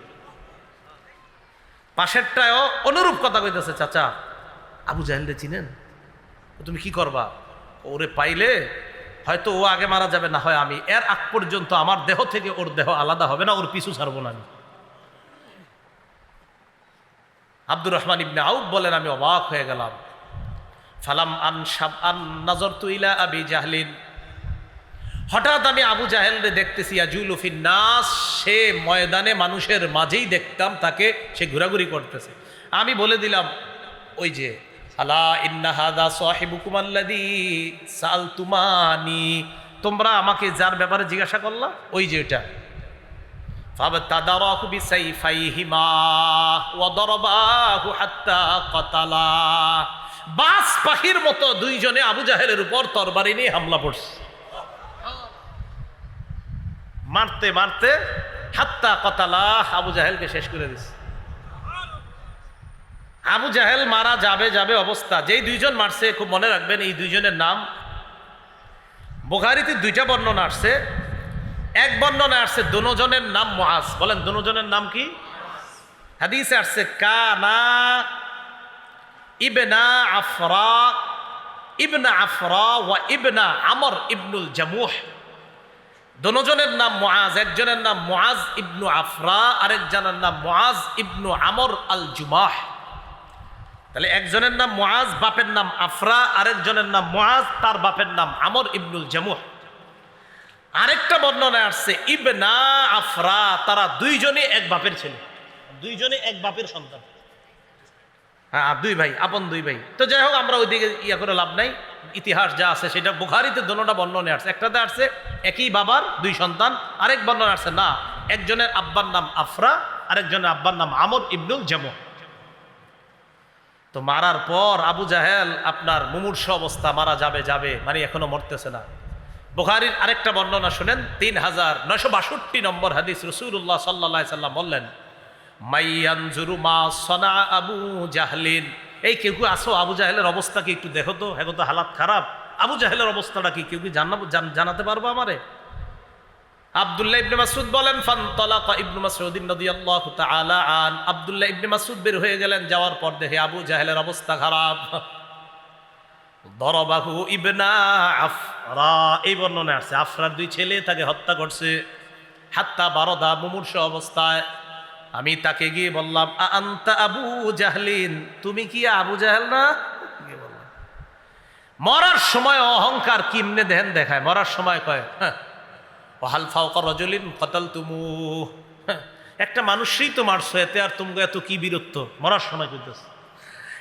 পাশেরটায়ও অনুরূপ কথা কইতেছে, চাচা আবু জাহেলরে চিনেন? তুমি কি করবা? ওরে পাইলে হয়তো ও আগে মারা যাবে, না হয় আমি, এর আগ পর্যন্ত আমার দেহ থেকে ওর দেহ আলাদা হবে না, ওর পিছু ছাড়বো না আমি। আব্দুর রহমান ইবনে আউফ বলেন, আমি অবাক হয়ে গেলাম। ফালাম আন নাজারতু ইলা আবি জাহলিন, হঠাৎ আমি আবু জাহেলরে দেখতেছি, ইয়াজুলু ফিন নাস, সে ময়দানে মানুষের মাঝেই দেখতাম তাকে, সে ঘোরাঘুরি করতেছে। আমি বলে দিলাম, ওই যে আলা ইন্না হাদা সাহিবুকুম আল্লাযী সালতুমানি, তোমরা আমাকে যার ব্যাপারে জিজ্ঞাসা করলা, ওই যে এটা। ফাবতাদারাহু বিসাইফাইহিমা ওয়া দারাবাহু হাত্তা কাতালা, বাস পাখির মতো 2 জনে আবু জাহেলের উপর তরবারি নিয়ে হামলা করছে, মারতে মারতে হাত্তা কাতালা, আবু জাহেলকে শেষ করে দিছে। আবু জাহেল মারা যাবে যাবে অবস্থা। যেই 2 জন মারছে, খুব মনে রাখবেন এই 2 জনের নাম, বুখারীতে দুইটা বর্ণনা আসছে। এক বর্ণনা আসছে দুজনের নাম মুআজ। বলেন দুজনের নাম কি? হাদিসে আসছে কানা ইবনা আফরা ওয়া ইবনা আমর ইবনুল জামুহ। দুজনের নাম মুআজ, একজনের নাম মুআজ ইবনু আফরা, আরেকজনের নাম মুআজ ইবনু আমর আল জুমাহ। তাহলে একজনের নাম মুআজ, বাপের নাম আফরা, আরেকজনের নাম মুআজ, তার বাপের নাম আমর ইবনুল জামুহ। আরেকটা বর্ণনায় আসছে ইবনা আফরা, তারা দুইজনই এক বাপের ছেলে, দুইজনই এক বাপের সন্তান। হ্যাঁ, দুই ভাই, আপন দুই ভাই। তো যাই হোক, আমরা ওইদিকে ইয়া করে লাভ নাই। ইতিহাস যা আছে সেটা বুখারীতে দুটোটা বর্ণনা আসছে। একটাতে আসছে একই বাবার দুই সন্তান, আরেক বর্ণনা আসছে না, একজনের আব্বার নাম আফরা, আরেকজনের আব্বার নাম আমর ইবনুল জামুহ। তো মারার পর আবু জাহেল আপনার মুমূর্ষ অবস্থা, মারা যাবে মানে এখনো মরতেছে না। বুখারীর আরেকটা বর্ণনা শুনেন, 3962 নম্বর হাদিস। রাসূলুল্লাহ সাল্লাল্লাহু আলাইহি সাল্লাম বললেন, মাইয়ানজুরু মা সানা আবু জাহলিন। এই কেউ আসো, আবু জাহেলের অবস্থা কি একটু দেখো তো, এখন তো হালাত খারাপ। আবু জাহেলের অবস্থাটা কি কেউ কি জানাতে পারবো আমারে? আব্দুল্লাহ ইবনে মাসউদ বলেন, ফানতালাকা ইবনু মাসউদ রাদিয়াল্লাহু তাআলা আন। আব্দুল্লাহ ইবনে মাসউদ বের হয়ে গেলেন, যাওয়ার পর দেখে আবু জাহেলের অবস্থা খারাপ। দরবাহু ইবনা আফরা, এই বর্ণনা আছে আফরার দুই ছেলে তাকে হত্যা করছে। হাত্তা বারদা, মুমূর্ষ অবস্থায়। আমি তাকে গিয়ে বললাম, আনতা আবু জাহলিন, তুমি কি আবু জাহেল না? মরার সময় অহংকার কিমনে দেহেন দেখায়। মরার সময় কয়, ওয়াহাল ফাওকা রাজুলিন কাতালতুমু, একটা মানুষই তো মারছো, এতে আর তুমি এত কি বীরত্ব? মরার সময় কইতেছে।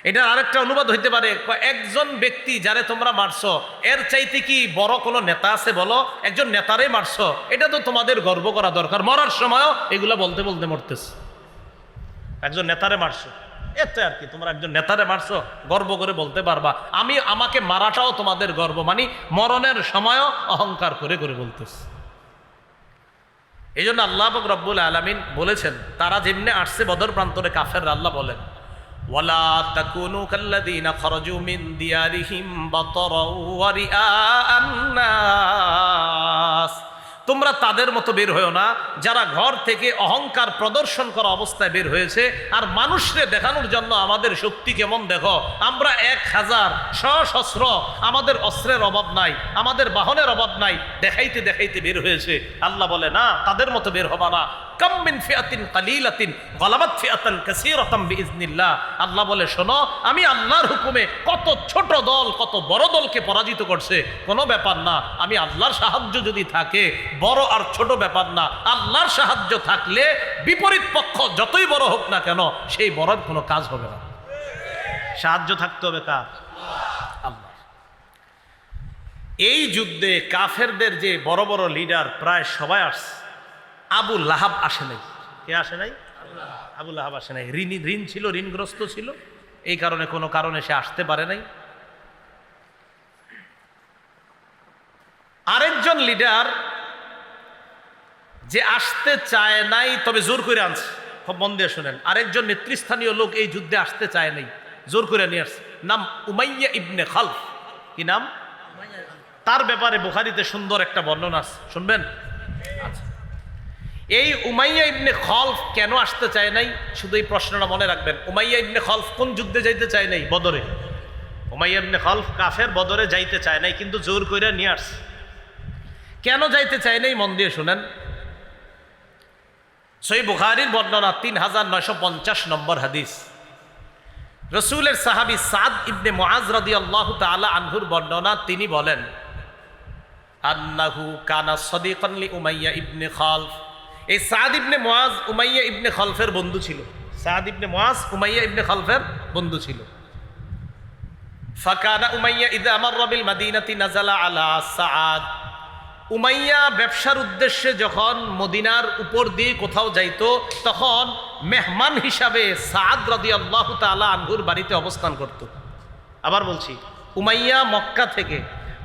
এটার আরেকটা অনুবাদ হইতে পারে, একজন ব্যক্তি যারে তোমরা মারছো, এর চাইতে কি বড় কোনো নেতা আছে বলো? একজন নেতারে মারছো, এটা তো তোমাদের গর্ব করা দরকার। মরার সময়ও এগুলা বলতে বলতে মরতেছে। একজন নেতারে মারছো, এতে আর কি, তোমরা একজন নেতারে মারছো, গর্ব করে বলতে পারবা আমাকে মারাটাও তোমাদের গর্ব। মানে মরণের সময়ও অহংকার করে করে বলতেছে। এই জন্য আল্লাহ পাক রব্বুল আলামিন বলেছেন, তারা যেমনে আসছে বদর প্রান্তরে কাফেররা, আল্লাহ বলেন, ওয়ালা তাকুনু কাল্লাযীনা খারাজু মিন দিয়ারিহিম বাতারাও ওয়া রিআআন নাস। তোমরা তাদের মতো বের হয়েও না যারা ঘর থেকে অহংকার প্রদর্শন করা অবস্থায় বের হয়েছে, আর মানুষকে দেখানোর জন্য আমাদের শক্তি কেমন দেখো, আমরা 1000 সশস্ত্র, আমাদের অস্ত্রের অভাব নাই, আমাদের বাহনের অভাব নাই, দেখাইতে দেখাইতে বের হয়েছে। আল্লাহ বলে না, তাদের মতো বের হবা না। কাম মিন ফিআতিন কালিলাতিন গালাবাত ফিআতান কাসীরাতাম বিইজনিল্লাহ। আল্লাহ বলে, শোনো, আমি আল্লাহর হুকুমে কত ছোট দল কত বড় দলকে পরাজিত করছে, কোনো ব্যাপার না। আমি আল্লাহর সাহায্য যদি থাকে, বড় আর ছোট ব্যাপার না। আল্লাহর সাহায্য থাকলে বিপরীত পক্ষ যতই বড় হোক না কেন, সেই বড়র কোনো কাজ হবে না। সাহায্য থাকতে হবে কার? আল্লাহ। এই যুদ্ধে কাফেরদের যে বড় বড় লিডার প্রায় সবাই আসছে, আবু লাহাব আসে নাই। কে আসে নাই? আবু লাহাব আসে নাই। ঋণ ছিল, ঋণগ্রস্ত ছিল, এই কারণে কোনো কারণে সে আসতে পারে নাই। আরেকজন লিডার যে আসতে চায় নাই, তবে জোর করে আনছে। খুব মন দিয়ে শোনেন, আরেকজন নেতৃস্থানীয় লোক এই যুদ্ধে আসতে চায় নাই, জোর করে নিয়ে আসছে। নাম উমাইয়া ইবনে খালফ। কি নাম? তার ব্যাপারে বুখারীতে সুন্দর একটা বর্ণনা আছে, শুনবেন? আচ্ছা, এই উমাইয়া ইবনে খালফ কেন আসতে চায় নাই, শুধু এই প্রশ্নটা মনে রাখবেন। উমাইয়া ইবনে খালফ কোন যুদ্ধে যাইতে চায় নাই? বদরে। উমাইয়া ইবনে খালফ কাফের, বদরে যাইতে চায় নাই, কিন্তু জোর করে নিয়ে আসছে। কেন যাইতে চায় নাই মন দিয়ে শুনেন। সহিহ বুখারীর বর্ণনা 3950 নম্বর হাদিস। রাসূলের সাহাবী সাদ ইবনে মুআজ রাদিয়াল্লাহু তাআলা আনহুর বর্ণনা, তিনি বলেন, আন্নাহু কানা সাদিকান লি উমাইয়া ইবনে খালফ। এই সাদ ইবনে মুআজ উমাইয়া ইবনে খালফের বন্ধু ছিল। সাদ ইবনে মুআজ উমাইয়া ইবনে খালফের বন্ধু ছিল। ফাকানা উমাইয়া ইযা মাররা বিল মাদিনাতি নাযালা আলা সাদ। উমাইয়া ব্যবসার উদ্দেশ্যে যখন মদিনার উপর দিয়ে কোথাও যাইতো, তখন মেহমান হিসাবে সাদ রাদিয়াল্লাহু তাআলা আনহুর বাড়িতে অবস্থান করত। আবার বলছি, উমাইয়া মক্কা থেকে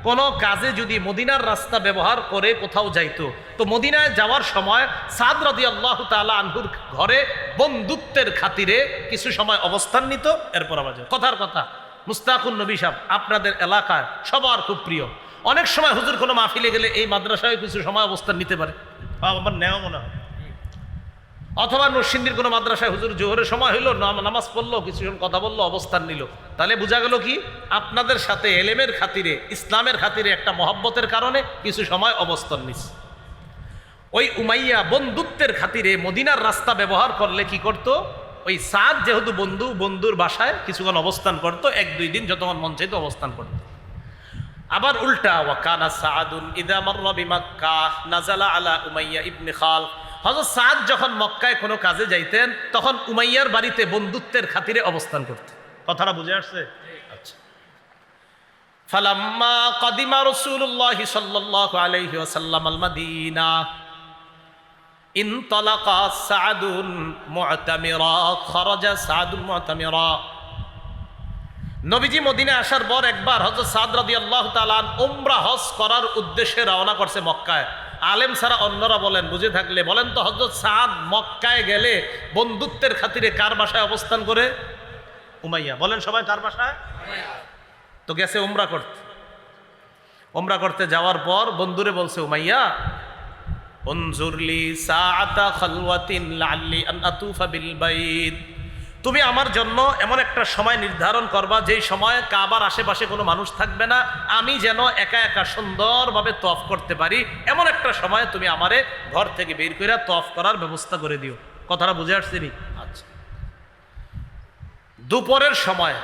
কোনো কাজে যদি মদিনার রাস্তা ব্যবহার করে কোথাও যাইতো, তো মদিনায় যাওয়ার সময় সাদ রাদিয়াল্লাহু তাআলা আনহুর ঘরে বন্ধুত্বের খাতিরে কিছু সময় অবস্থান নিত। এরপর আবার কথার কথা, মুস্তাকুন নবী সাহেব আপনাদের এলাকায় সবার খুব প্রিয়। অনেক সময় হুজুর কোনো মাহফিলে গেলে এই মাদ্রাসায় কিছু সময় অবস্থান নিতে পারে, আমার নেওয়া মনে হয়। অথবা নরসিংদীর কোনো মাদ্রাসায় হুজুর জোহরের সময় হইলো, নামাজ পড়লো, কিছুক্ষণ কথা বললো, অবস্থান নিল। তাহলে বোঝা গেল কি আপনাদের সাথে এলেমের খাতিরে, ইসলামের খাতিরে একটা মহব্বতের কারণে কিছু সময় অবস্থান নিচ্ছে। ওই উমাইয়া বন্ধুত্বের খাতিরে মদিনার রাস্তা ব্যবহার করলে কি করত, ওই সাদ যেহেতু বন্ধুর বাসায় কিছুক্ষণ অবস্থান করত, 1-2 দিন যতক্ষণ মন চাইতো অবস্থান করত। আবার উল্টা, ওয়াকানা সাআদুন ইযা মাররা বিমাক্কাহ নাযালা আলা উমাইয়া ইবনে খালফ। হযরত সাদ যখন মক্কায় কোনো কাজে যাইতেন তখন উমাইয়ার বাড়িতে বন্ধুত্বের খাতিরে অবস্থান করতেন। কথাটা বুঝে আসছে? আচ্ছা। ফালাম্মা কাদিমা রাসূলুল্লাহ সাল্লাল্লাহু আলাইহি ওয়াসাল্লাম আল মাদিনা ইনতালাকা সাআদুন মু'তামিরা, খরাজা সাআদুন মু'তামিরা। নবীজি মদিনায় আসার পর একবার হযরত সাদ রাদিয়াল্লাহু তাআলা উমরা হজ করার উদ্দেশ্যে রওনা করছে মক্কায়। আলেম ছাড়া অন্যরা বলেন, বুঝে থাকলে বলেন তো, হযরত সাদ মক্কায় গেলে বন্ধুত্বের খাতিরে কার বাসায় অবস্থান করে? উমাইয়া। বলেন সবাই, কার বাসায়? তো গেছে উমরা করতে। উমরা করতে যাওয়ার পর বন্ধুরে বলছে, উমাইয়া উনজুরলি সাআতা খালওয়াতিন লাআল্লি আন আতুফা বিল বাইত। তুমি আমার জন্য এমন একটা সময় নির্ধারণ করবা যেই সময় কাবার আশেপাশে কোনো মানুষ থাকবে না, আমি যেন একা একা সুন্দরভাবে তওয়াফ করতে পারি, এমন একটা সময় তুমি আমারে ঘর থেকে বের করে তওয়াফ করার ব্যবস্থা করে দিও। কথাটা বুঝে আসছে নি? আচ্ছা। দুপুরের সময়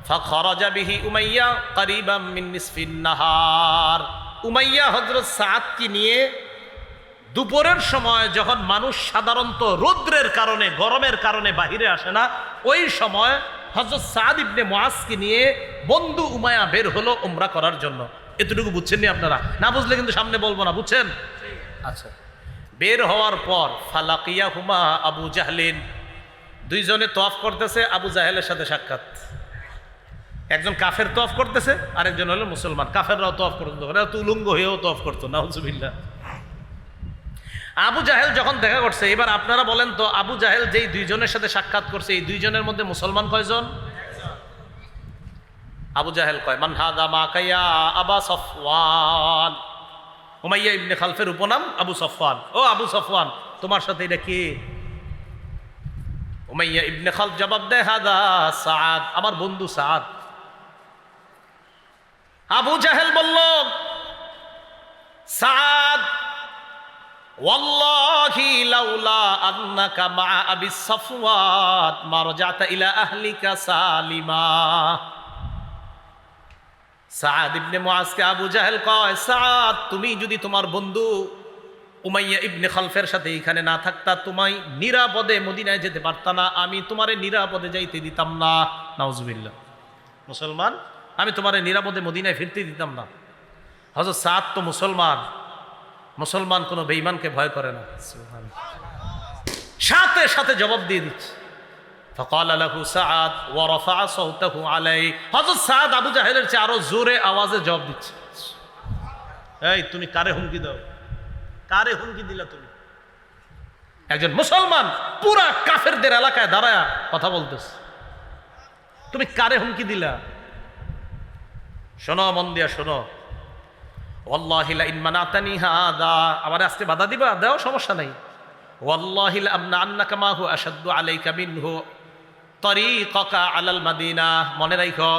ফাখরাজা বিহি উমাইয়া করিবাম মিন নিসফিন নাহার। উমাইয়া হযরত সাদকে নিয়ে দুপুরের সময়, যখন মানুষ সাধারণত রৌদ্রের কারণে, গরমের কারণে বাহিরে আসে না, ওই সময় হযরত সাদ ইবনে মুআজকে নিয়ে বন্ধু উমাইয়া বের হলো উমরা করার জন্য। এতটুকু বুঝছেন নি আপনারা? না বুঝলে কিন্তু সামনে বলবো না, বুঝছেন? আচ্ছা। বের হওয়ার পর ফালাকিয়াহুমা আবু জাহলিন, দুইজনে তওয়াফ করতেছে, আবু জাহেলের সাথে সাক্ষাৎ। একজন কাফের তওয়াফ করতেছে, আরেকজন হলো মুসলমান। কাফেররাও তওয়াফ করতো, ওরা তো উলঙ্গ হয়েও তওয়াফ করতো, নাউজুবিল্লাহ। আবু জাহেল যখন দেখা করছে, এবার আপনারা বলেন তো, আবু জাহেল যেই দুইজনের সাথে সাক্ষাৎ করছে, এই দুইজনের মধ্যে মুসলমান কয়জন? আবু জাহেল কয়, মান হাদা মা কাইয়া আবা সফওয়ান। উমাইয়া ইবনে খালফের উপনাম আবু সফওয়ান। ও আবু সফওয়ান, তোমার সাথে এটা কে? উমাইয়া ইবনে খালফ জবাব দেয়, হাদা সাদ, আমার বন্ধু সাদ। আবু জাহেল বলল, সাদ ওয়াল্লাহি লাউলা আন্নাকা মা আবি সফওয়ান মা রাজাতা ইলা আহলিকা সালিমা। সাদ ইবনে মুআজকে আবু জাহেল কয়, সাদ, তুমি যদি তোমার বন্ধু উমাইয়া ইবনে খালফের সাথে এখানে না থাকতা, তুমি নিরাপদে মদিনায় যেতে পারতা না, আমি তোমারে নিরাপদে যাইতে দিতাম না। নাউজুবিল্লাহ। মুসলমান, আমি তোমারে নিরাপদে মদিনায় ফিরতে দিতাম না। হযরত সাদ তো মুসলমান, মুসলমান কোনো বেঈমানকে ভয় করে না। সাথে সাথে জবাব দিয়ে দিচ্ছে। ফাকালা লাহু সাদ ওয়া রাফা সাওতাহু আলাইহি। হযরত সাদ আবু জাহেলের চেয়ে আরো জোরে আওয়াজে জবাব দিচ্ছে, এই তুমি কারে হুমকি দাও? কারে হুমকি দিলা তুমি? একজন মুসলমান পুরা কাফেরদের এলাকায় দাঁড়ায়া কথা বলতেছে, তুমি কারে হুমকি দিলা? শোনো, মন দিয়া শোনো। ওয়াল্লাহি লা ইন মানাতানি হাদা, আমার আজকে বাধা দিবা, দাও, সমস্যা নাই। ওয়াল্লাহি লা আমনা আন্নাকা মা হু আশাদ্দু আলাইকা মিনহু তরিকাকা আলাল মাদিনা। মনে রাখো,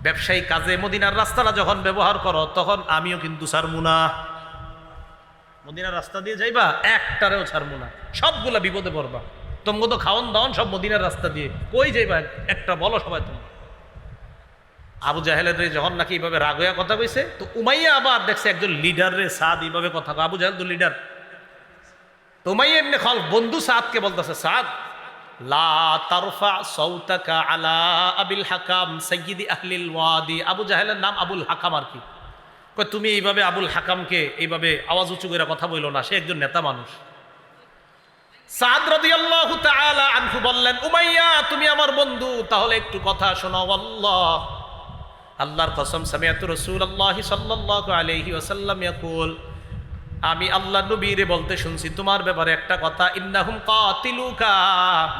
ব্যবসায়ী কাজে মদিনার রাস্তাটা যখন ব্যবহার করো, তখন আমিও কিন্তু ছাড়মু না। মদিনার রাস্তা দিয়ে যাইবা, একটারেও ছাড়মু না, সবগুলা বিপদে পড়বা। তোমগো তো খাওন দাওন সব মদিনার রাস্তা দিয়ে, কই যাইবা একটা বলো সবাই তুমি। আবু জাহেলের যখন নাকি এইভাবে রাগ হইয়া কথা কইছে, তো উমাইয়া আবার দেখছে একজন লিডার রে সাদ এইভাবে কথা কয়। আবু জাহেল তো লিডার। তো উমাইয়া ইবনে খালফ বন্ধু সাদকে বলতেছে, সাদ লা তারফা সাওতাকা আলা আবিল হাকাম সাইয়্যিদি আহলিল ওয়াদি। আবু জাহেলের নাম আবুল হাকাম আর কি। কয় তুমি এইভাবে আবুল হাকামকে এইভাবে আওয়াজ উঁচু করে কথা বইল না, সে একজন নেতা মানুষ। সাদ রাদিয়াল্লাহু তাআলা আনহু বললেন, উমাইয়া তুমি আমার বন্ধু, তাহলে একটু কথা শোনো। আল্লাহ, আল্লাহর কসম, সামিআতু রাসূলুল্লাহ সাল্লাল্লাহু আলাইহি ওয়াসাল্লাম ইয়াকুল আমি আল্লাহ নবীরে বলতে শুনছি তোমার ব্যাপারে একটা কথা, ইন্নাহুম কাতিলুকা,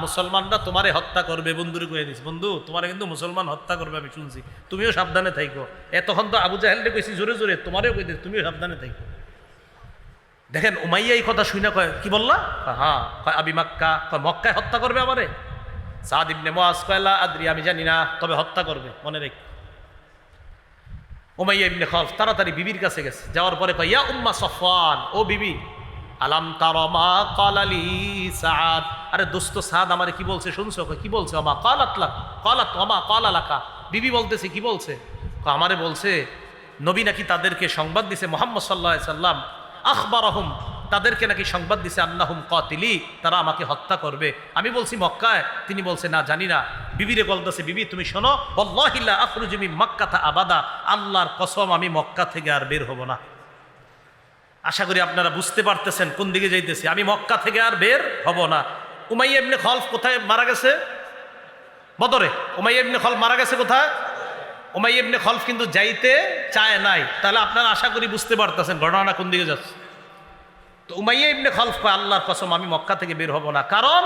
মুসলমানরা তোমারে হত্যা করবে। বন্ধুরে কয়ে দিস, বন্ধু তোমারে কিন্তু মুসলমান হত্যা করবে, আমি শুনছি, তুমিও সাবধানে থাইকো। এতক্ষণ তো আবু জাহেলকে কইছি জোরে জোরে, তোমারেও কই দিস, তুমিও সাবধানে থাইকো। দেখেন উমাইয়া এই কথা শুনে কয়, কি বললা? হ্যাঁ। কয় আবি মাক্কা, কয় মক্কায় হত্যা করবে আমারে? সাদ ইবনে মুআজ কয় লা আদরি, আমি জানি না, তবে হত্যা করবে, মনে রেখ। উমাইয়া ইবনে খালফ তাড়াতাড়ি বিবির কাছে গেছে, যাওয়ার পরে কয় ইয়া উম্মা সফওয়ান, ও বিবি, আলাম তারা মা ক্বালা লি সাদ, আরে দোস্ত সাদ আমারে কি বলছে শুনছো? কয় কি বলছে? ওমা ক্বালাত লাক, ক্বালাত ওমা ক্বালা লাকা, বিবি বলতেছে কি বলছে? কয় আমারে বলছে নবী নাকি তাদেরকে সংবাদ দিছে, মুহাম্মদ সাল্লাল্লাহু আলাইহি সাল্লাম আখবারাহুম, তাদেরকে নাকি সংবাদ দিছে আন্নাহুম কাতিলি, তারা আমাকে হত্যা করবে। আমি বলছি মক্কায়, তিনি বলছে না জানি না। বিবিরে বলতেছে, বিবি তুমি শোনো, ওয়াল্লাহি লা আখরুজু মিন মাক্কাতা আবাদা, আল্লাহর কসম আমি মক্কা থেকে আর বের হব না। আশা করি আপনারা বুঝতে পারতেছেন কোন দিকে যাইতেছি, আমি মক্কা থেকে আর বের হব না। উমাইয়া ইবনে খালফ কোথায় মারা গেছে? বদরে। উমাইয়া ইবনে খালফ মারা গেছে কোথায়? উমাইয়া ইবনে খালফ কিন্তু যাইতে চায় নাই। তাহলে আপনারা আশা করি বুঝতে পারতেছেন ঘটনাটা কোন দিকে যাচ্ছে। তো উমাইয়া ইবনে খালফ কয় আল্লাহর কসম আমি মক্কা থেকে বের হব না, কারণ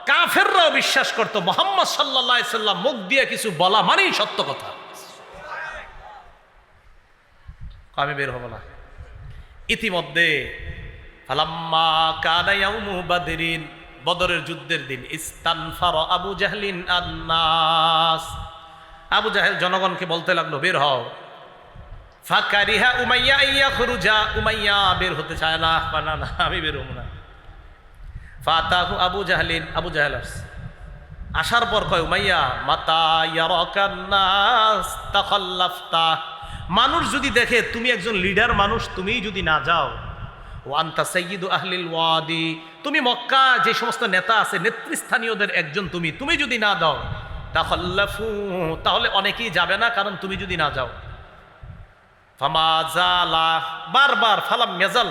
কাফেররাও বিশ্বাস করতো মুহাম্মদ সাল্লাল্লাহু আলাইহি সাল্লাম মুখ দিয়ে কিছু বলা মানেই সত্য কথা। আমি বের হব না। ইতিমধ্যে ফালাম্মা কানা ইয়াউমু বাদরিন, বদরের যুদ্ধের দিন, ইস্তানফার আবু জাহলিন আন্নাস, আবু জাহেল জনগণকে বলতে লাগলো বের হও। ফাকারিহা উমাইয়া আইয়া খুরুজা, উমাইয়া বের হতে চায় না, না না আমি বের হব না। ফাতাহু আবু জাহলিন, আবু জাহেল আসছে, আসার পর কয় উমাইয়া মাতা ইয়ারাকান নাস তাখাল্লাফতা, মানুষ যদি দেখে তুমি একজন লিডার মানুষ, তুমিই যদি না যাও, ওয়া আনতা সাইয়্যিদু আহলিল ওয়াদি, তুমি মক্কা যে সমস্ত নেতা আছে নেতৃস্থানীয়দের একজন, তুমি যদি না দাও, তাখাল্লাফু, তাহলে অনেকেই যাবে না, কারণ তুমি যদি না যাও। ফামাজালা, বারবার, ফালাম ইয়াজাল,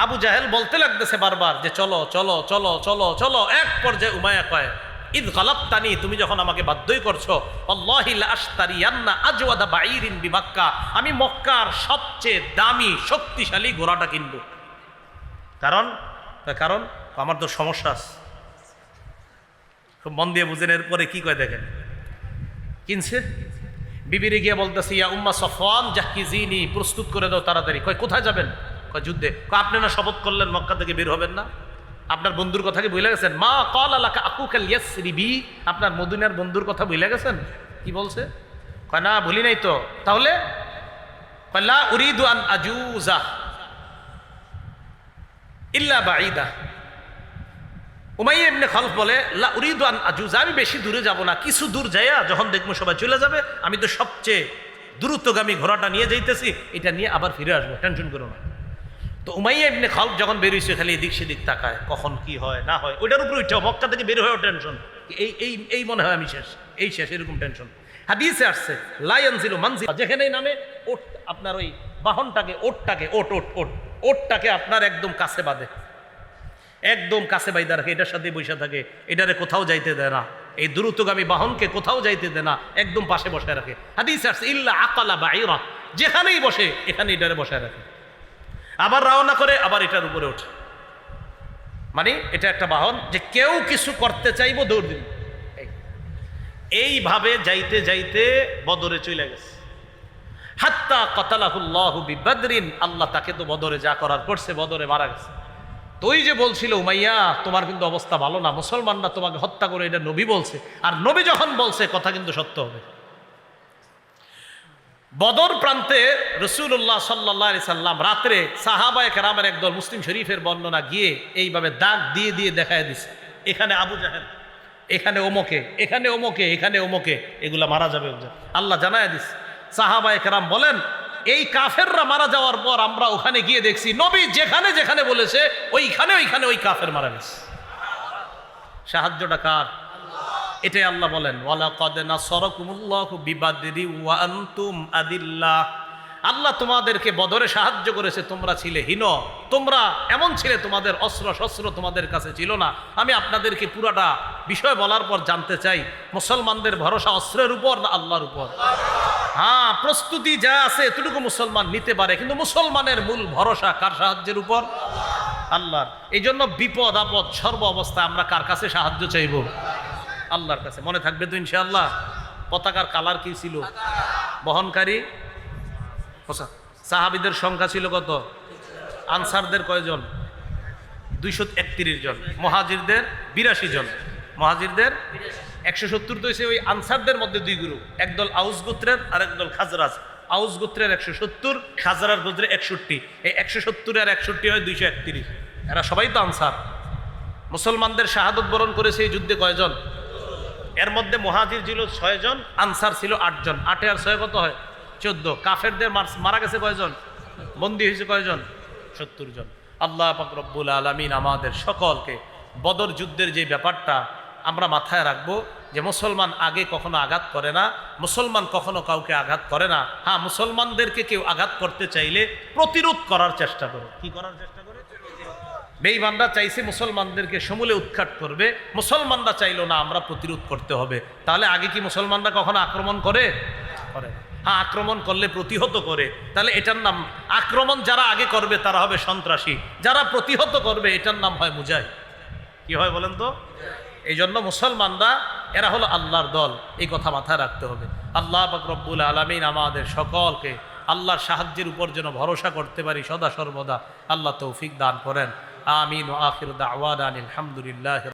আবু জাহেল বলতে লাগতেছে বারবার যে চলো চলো চলো চলো চলো। এক পর্যায়ে উমাইয়া কয় ইদ গালাবতানি, তুমি যখন আমাকে বাধ্যই করছো, আল্লাহি লা আশতারিয়ান্না আজওয়াদা বাঈরিন বিমাক্কা, আমি মক্কার সবচেয়ে দামি শক্তিশালী ঘোড়াটা কিনবো। কারণ আমার তো সমস্যা আছে। খুব মন দিয়ে বুঝেন। এরপরে কি কয় দেখেন, কিনছে। বিবিরে গিয়ে বলতেছে ইয়া উম্মা সফওয়ান জাহকিজিনি, প্রস্তুত করে দাও তাড়াতাড়ি। কয় কোথায় যাবেন? কয় যুদ্ধে। কয় আপনি না শপথ করলেন মক্কা থেকে বের হবেন না, আপনার বন্ধুর কথা কি ভুলে গেছেন? মা ক্বালা লাকা আকুকাল ইয়াসরিবি, আপনার মদিনার বন্ধুর কথা ভুলে গেছেন? কি বলছে? কয় না ভুলি নাই তো। তাহলে কয় লা উরিদু আন আজুজা ইল্লা বাঈদা, উমাইয়া ইবনে খালফ বলে লা উরিদু আন আজুজা, আমি বেশি দূরে যাব না, কিছু দূর যাইয়া যখন দেখবো সবাই চলে যাবে, আমি তো সবচেয়ে দ্রুতগামী ঘোড়াটা নিয়ে যাইতেছি, এটা নিয়ে আবার ফিরে আসবো, টেনশন করো না। তো উমাইয়া ইবনে খালফ যখন বেরিয়েছে খালি এদিক সেদিক তাকায়, কখন কি হয় না হয়, ওইটার উপরে উঠে মক্কা থেকে বের হয়েও টেনশন, এই মনে হয় আমি শেষ, এই শেষ, এরকম টেনশন। হাদিসে আসছে লা ইয়ানজিলু মানজিল, যেখানেই নামে ওট, আপনার ওই বাহনটাকে ওটটাকে আপনার একদম কাছে বাঁধে, একদম কাছে বাইদা রাখে, এটার সাথে বসে থাকে, এটারে কোথাও যাইতে দেয় না, এই দ্রুতগামী বাহনকে কোথাও যাইতে দেয় না, একদম পাশে বসায় রাখে। হাদিসে আসছে ইল্লা আকালা বাঈরা, যেখানেই বসে এখানে এটারে বসায় রাখে, আবার রওনা করে আবার এটার উপরে ওঠে। মানে এটা একটা বাহন যে কেউ কিছু করতে চাইবো দৌড় দিন। এইভাবে যাইতে যাইতে বদরে চলে গেছে। হাত্তা কাতালাহুল্লাহু বিবদরিন, আল্লাহ তাকে তো বদরে যা করার করছে, বদরে মারা গেছে। তো ওই যে বলছিল উমাইয়া তোমার কিন্তু অবস্থা ভালো না, মুসলমানরা তোমাকে হত্যা করে, এটা নবী বলছে, আর নবী যখন বলছে কথা কিন্তু সত্য হবে। বদর প্রান্তে রাসূলুল্লাহ সাল্লাল্লাহু আলাইহি সাল্লাম রাত্রে সাহাবায়ে কেরামের একদল, মুসলিম শরীফের বর্ণনা, গিয়ে এইভাবে দাগ দিয়ে দিয়ে দেখায় দিছে, এখানে আবু জাহেল, এখানে ওমকে, এখানে ওমকে, এখানে ওমকে, এগুলা মারা যাবে। আল্লাহ জানায় দিছে। সাহাবায়ে কেরাম বলেন এই কাফেররা মারা যাওয়ার পর আমরা ওখানে গিয়ে দেখছি নবী যেখানে যেখানে বলেছে ওইখানে ওইখানে ওই কাফের মারা গেছে। সাহায্যটা কার? এটাই আল্লাহ বলেন ওয়ালাকাদ নাসারাকুমুল্লাহু বিবাদরি ওয়া আনতুম আদিল্লাহ, আল্লাহ তোমাদেরকে বদরে সাহায্য করেছে, তোমরা ছিলে হীন, তোমরা এমন ছিলে, তোমাদের অস্ত্র শস্ত্র তোমাদের কাছে ছিল না। আমি আপনাদেরকে পুরাটা বিষয় বলার পর জানতে চাই, মুসলমানদের ভরসা অস্ত্রের উপর না আল্লাহর উপর? হ্যাঁ, প্রস্তুতি যা আছে এতটুকু মুসলমান নিতে পারে, কিন্তু মুসলমানের মূল ভরসা কার সাহায্যের উপর? আল্লাহর। এই জন্য বিপদ আপদ সর্ব অবস্থায় আমরা কার কাছে সাহায্য চাইব? আল্লাহর কাছে। মনে থাকবে তো ইনশাআল্লাহ? পতাকার কালার কি ছিল? বহনকারী সাহাবীদের সংখ্যা ছিল কত? আনসারদের কয়জন? 231 জন। মুহাজিরদের 82 জন। মুহাজিরদের 170 তো হয়েছে ওই আনসারদের মধ্যে দুই গ্রুপ, একদল আউস গোত্রের আর একদল খাজরাজ। আউস গোত্রের 170, খাজরার গোত্রের 61। এই 170 আর 61 হয় 231। এরা সবাই তো আনসার। মুসলমানদের শাহাদত বরণ করেছে এই যুদ্ধে কয়জন? এর মধ্যে মুহাজির ছিল 6 জন, আনসার ছিল 8 জন। 8 আর 6 কত হয়? 14। কাফেরদের মারা গেছে কয়জন? বন্দী হয়েছে কয়জন? 70 জন। আল্লাহ পাক রব্বুল আলামিন আমাদের সকলকে বদর যুদ্ধের যে ব্যাপারটা আমরা মাথায় রাখবো, যে মুসলমান আগে কখনো আঘাত করে না, মুসলমান কখনো কাউকে আঘাত করে না। হ্যাঁ, মুসলমানদেরকে কেউ আঘাত করতে চাইলে প্রতিরোধ করার চেষ্টা করে। কি করার চেষ্টা করে? বেঈমানরা চাইছে মুসলমানদেরকে সমূলে উৎখাত করবে, মুসলমানরা চাইলো না আমরা প্রতিরোধ করতে হবে। তাহলে আগে কি মুসলমানরা কখনো আক্রমণ করে? করে না। হ্যাঁ, আক্রমণ করলে প্রতিহত করে। তাহলে এটার নাম আক্রমণ যারা আগে করবে তারা হবে সন্ত্রাসী, যারা প্রতিহত করবে এটার নাম হয় মুজাহিদ। কি হয় বলেন তো? এই জন্য মুসলমানরা এরা হলো আল্লাহর দল, এই কথা মাথায় রাখতে হবে। আল্লাহ পাক রব্বুল আলামিন আমাদের সকলকে আল্লাহর সাহায্যের উপর যেন ভরসা করতে পারি সদা সর্বদা, আল্লাহ তৌফিক দান করেন। আমিন। ওয়া আখিরু দাওয়ানা আলহামদুলিল্লাহ।